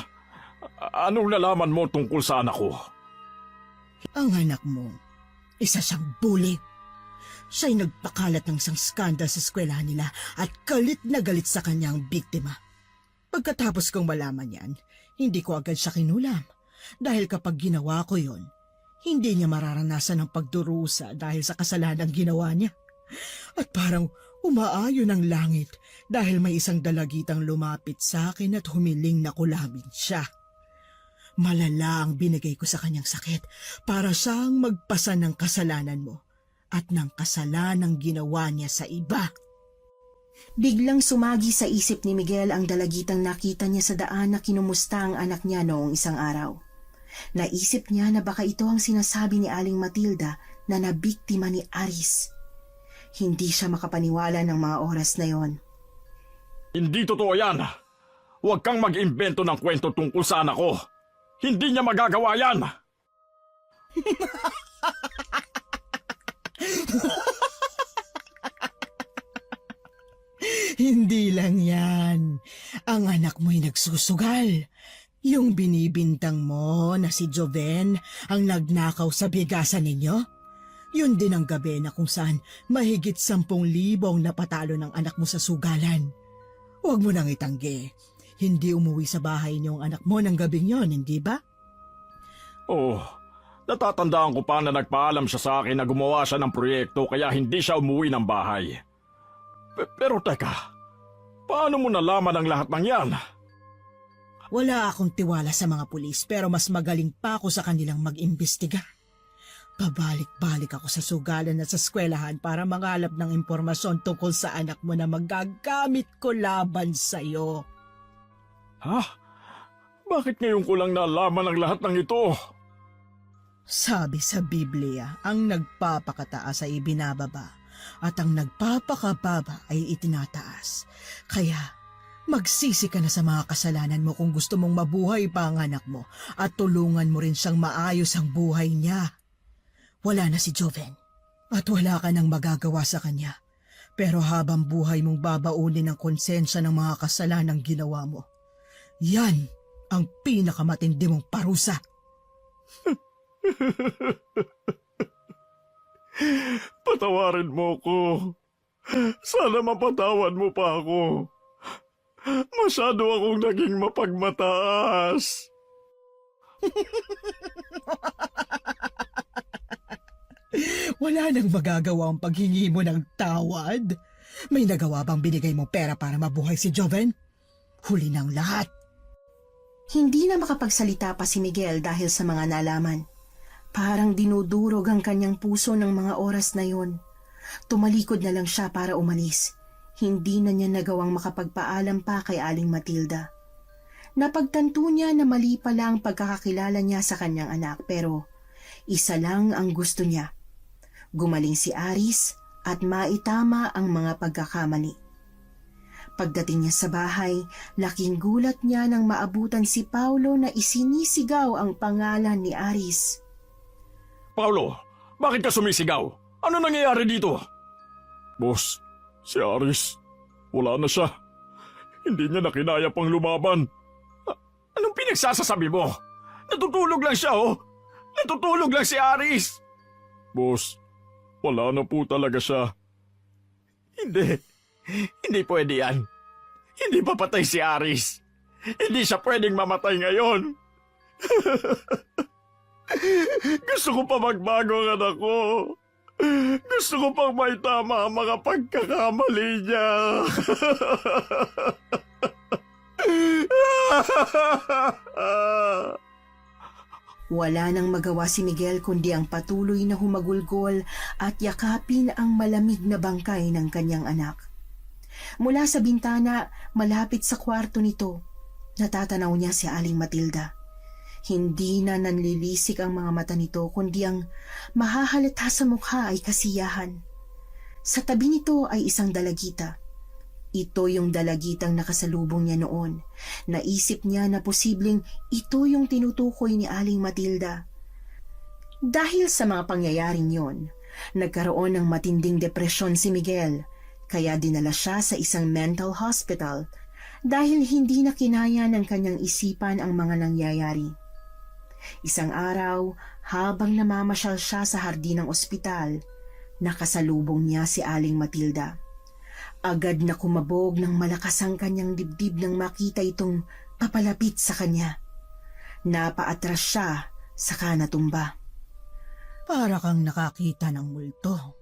Anong nalaman mo tungkol sa anak ko? Ang anak mo, isa siyang bully. Siya'y nagpakalat ng isang skandal sa eskwelahan nila at galit na galit sa kanyang biktima. Pagkatapos kong malaman yan, hindi ko agad siya kinulam. Dahil kapag ginawa ko yon, hindi niya mararanasan ng pagdurusa dahil sa kasalanan ginawa niya. At parang umaayon ang langit dahil may isang dalagitang lumapit sa akin at humiling na kulamin siya. Malala ang binigay ko sa kanyang sakit para siyang magpasa ng kasalanan mo at ng kasalanang ginawa niya sa iba. Biglang sumagi sa isip ni Miguel ang dalagitang nakita niya sa daan na kinumusta ang anak niya noong isang araw. Naisip niya na baka ito ang sinasabi ni Aling Matilda na nabiktima ni Aris. Hindi siya makapaniwala ng mga oras na yon. Hindi totoo yan. Huwag kang mag-imbento ng kwento tungkol sa anak ko. Hindi niya magagawa yan. Hindi lang yan. Ang anak mo'y nagsusugal. Yung binibintang mo na si Joven ang nagnakaw sa bigasan ninyo. Yun din ang gabi na kung saan mahigit 10,000 ang napatalo ng anak mo sa sugalan. Huwag mo nang itanggi. Hindi umuwi sa bahay niyo ang anak mo ng gabing yon, hindi ba? Oh, natatandaan ko pa na nagpaalam siya sa akin na gumawa siya ng proyekto kaya hindi siya umuwi ng bahay. Pero teka, paano mo nalaman ang lahat ng yan? Wala akong tiwala sa mga pulis pero mas magaling pa ako sa kanilang mag-imbestiga. Pabalik-balik ako sa sugalan at sa eskwelahan para mangalap ng impormasyon tungkol sa anak mo na magagamit ko laban sa'yo. Ha? Bakit ngayon ko lang nalaman ang lahat ng ito? Sabi sa Biblia, ang nagpapakataas ay ibinababa at ang nagpapakababa ay itinataas. Kaya, magsisi ka na sa mga kasalanan mo kung gusto mong mabuhay pa ang anak mo at tulungan mo rin siyang maayos ang buhay niya. Wala na si Joven at wala ka nang magagawa sa kanya. Pero habang buhay mong babaunin ang konsensya ng mga kasalanang ginawa mo, yan ang pinakamatindi mong parusa. Patawarin mo ko. Sana mapatawad mo pa ako. Masyado akong naging mapagmataas. Wala nang magagawa ang paghingi mo ng tawad. May nagawa bang binigay mong pera para mabuhay si Joven? Huli ng lahat. Hindi na makapagsalita pa si Miguel dahil sa mga nalaman. Parang dinudurog ang kanyang puso ng mga oras na yon. Tumalikod na lang siya para umalis. Hindi na niya nagawang makapagpaalam pa kay Aling Matilda. Napagtanto niya na mali pala ang pagkakakilala niya sa kanyang anak pero isa lang ang gusto niya. Gumaling si Aris at maitama ang mga pagkakamali. Pagdating niya sa bahay, laking gulat niya nang maabutan si Paulo na isinisigaw ang pangalan ni Aris. Paulo, bakit ka sumisigaw? Ano nangyayari dito? Boss, si Aris, wala na siya. Hindi niya na kinaya pang lumaban. Anong pinagsasasabi mo? Natutulog lang siya, oh! Natutulog lang si Aris! Boss, wala na po talaga siya. Hindi pwede yan. Hindi pa patay si Aris. Hindi siya pwedeng mamatay ngayon. Gusto ko pa magbago ang anak ko. Gusto ko pang maitama ang mga pagkakamali niya. Wala nang magawa si Miguel kundi ang patuloy na humagulgol at yakapin ang malamig na bangkay ng kanyang anak. Mula sa bintana, malapit sa kwarto nito, natatanaw niya si Aling Matilda. Hindi na nanlilisik ang mga mata nito kundi ang mahahalata sa mukha ay kasiyahan. Sa tabi nito ay isang dalagita. Ito yung dalagitang nakasalubong niya noon. Naisip niya na posibleng ito yung tinutukoy ni Aling Matilda. Dahil sa mga pangyayaring yon, nagkaroon ng matinding depresyon si Miguel, kaya dinala siya sa isang mental hospital dahil hindi na kinaya ng kanyang isipan ang mga nangyayari. Isang araw, habang namamasyal siya sa hardin ng ospital, nakasalubong niya si Aling Matilda. Agad na kumabog ng malakas ang kanyang dibdib nang makita itong papalapit sa kanya. Napaatras siya, saka natumba. Para kang nakakita ng multo.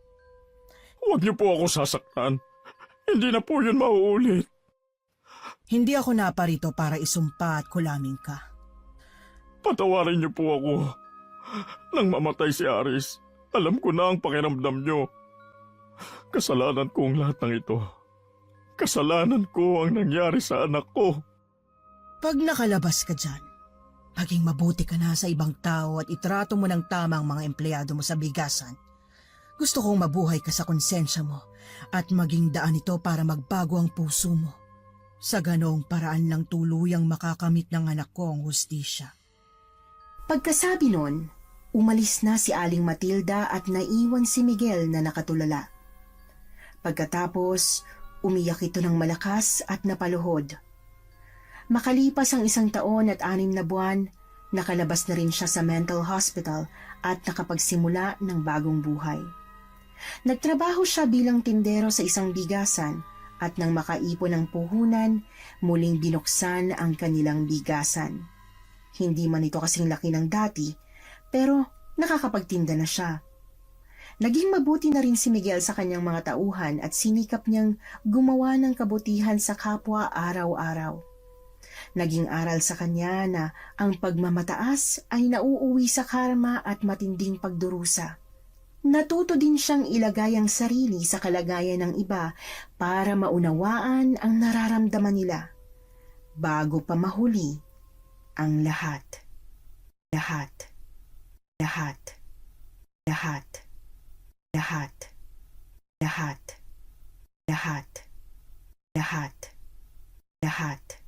Huwag niyo po ako sasaktan. Hindi na po yun mauulit. Hindi ako naparito para isumpa at kulamin ka. Patawarin niyo po ako. Nang mamatay si Aris, alam ko na ang pakiramdam niyo. Kasalanan ko ang lahat ng ito. Kasalanan ko ang nangyari sa anak ko. Pag nakalabas ka dyan, maging mabuti ka na sa ibang tao at itrato mo ng tama ang mga empleyado mo sa bigasan. Gusto kong mabuhay ka sa konsensya mo at maging daan ito para magbago ang puso mo. Sa ganoong paraan lang tuluyang makakamit ng anak ko ang hustisya. Pagkasabi nun, umalis na si Aling Matilda at naiwan si Miguel na nakatulala. Pagkatapos, umiyak ito ng malakas at napaluhod. Makalipas ang 1 taon at 6 na buwan, nakalabas na rin siya sa mental hospital at nakapagsimula ng bagong buhay. Nagtrabaho siya bilang tindero sa isang bigasan at nang makaipon ng puhunan, muling binuksan ang kanilang bigasan. Hindi man ito kasing laki ng dati, pero nakakapagtinda na siya. Naging mabuti na rin si Miguel sa kanyang mga tauhan at sinikap niyang gumawa ng kabutihan sa kapwa araw-araw. Naging aral sa kanya na ang pagmamataas ay nauuwi sa karma at matinding pagdurusa. Natuto din siyang ilagay ang sarili sa kalagayan ng iba para maunawaan ang nararamdaman nila bago pa mahuli ang lahat. Lahat. Lahat. Lahat. Lahat. lahat, lahat, lahat, lahat.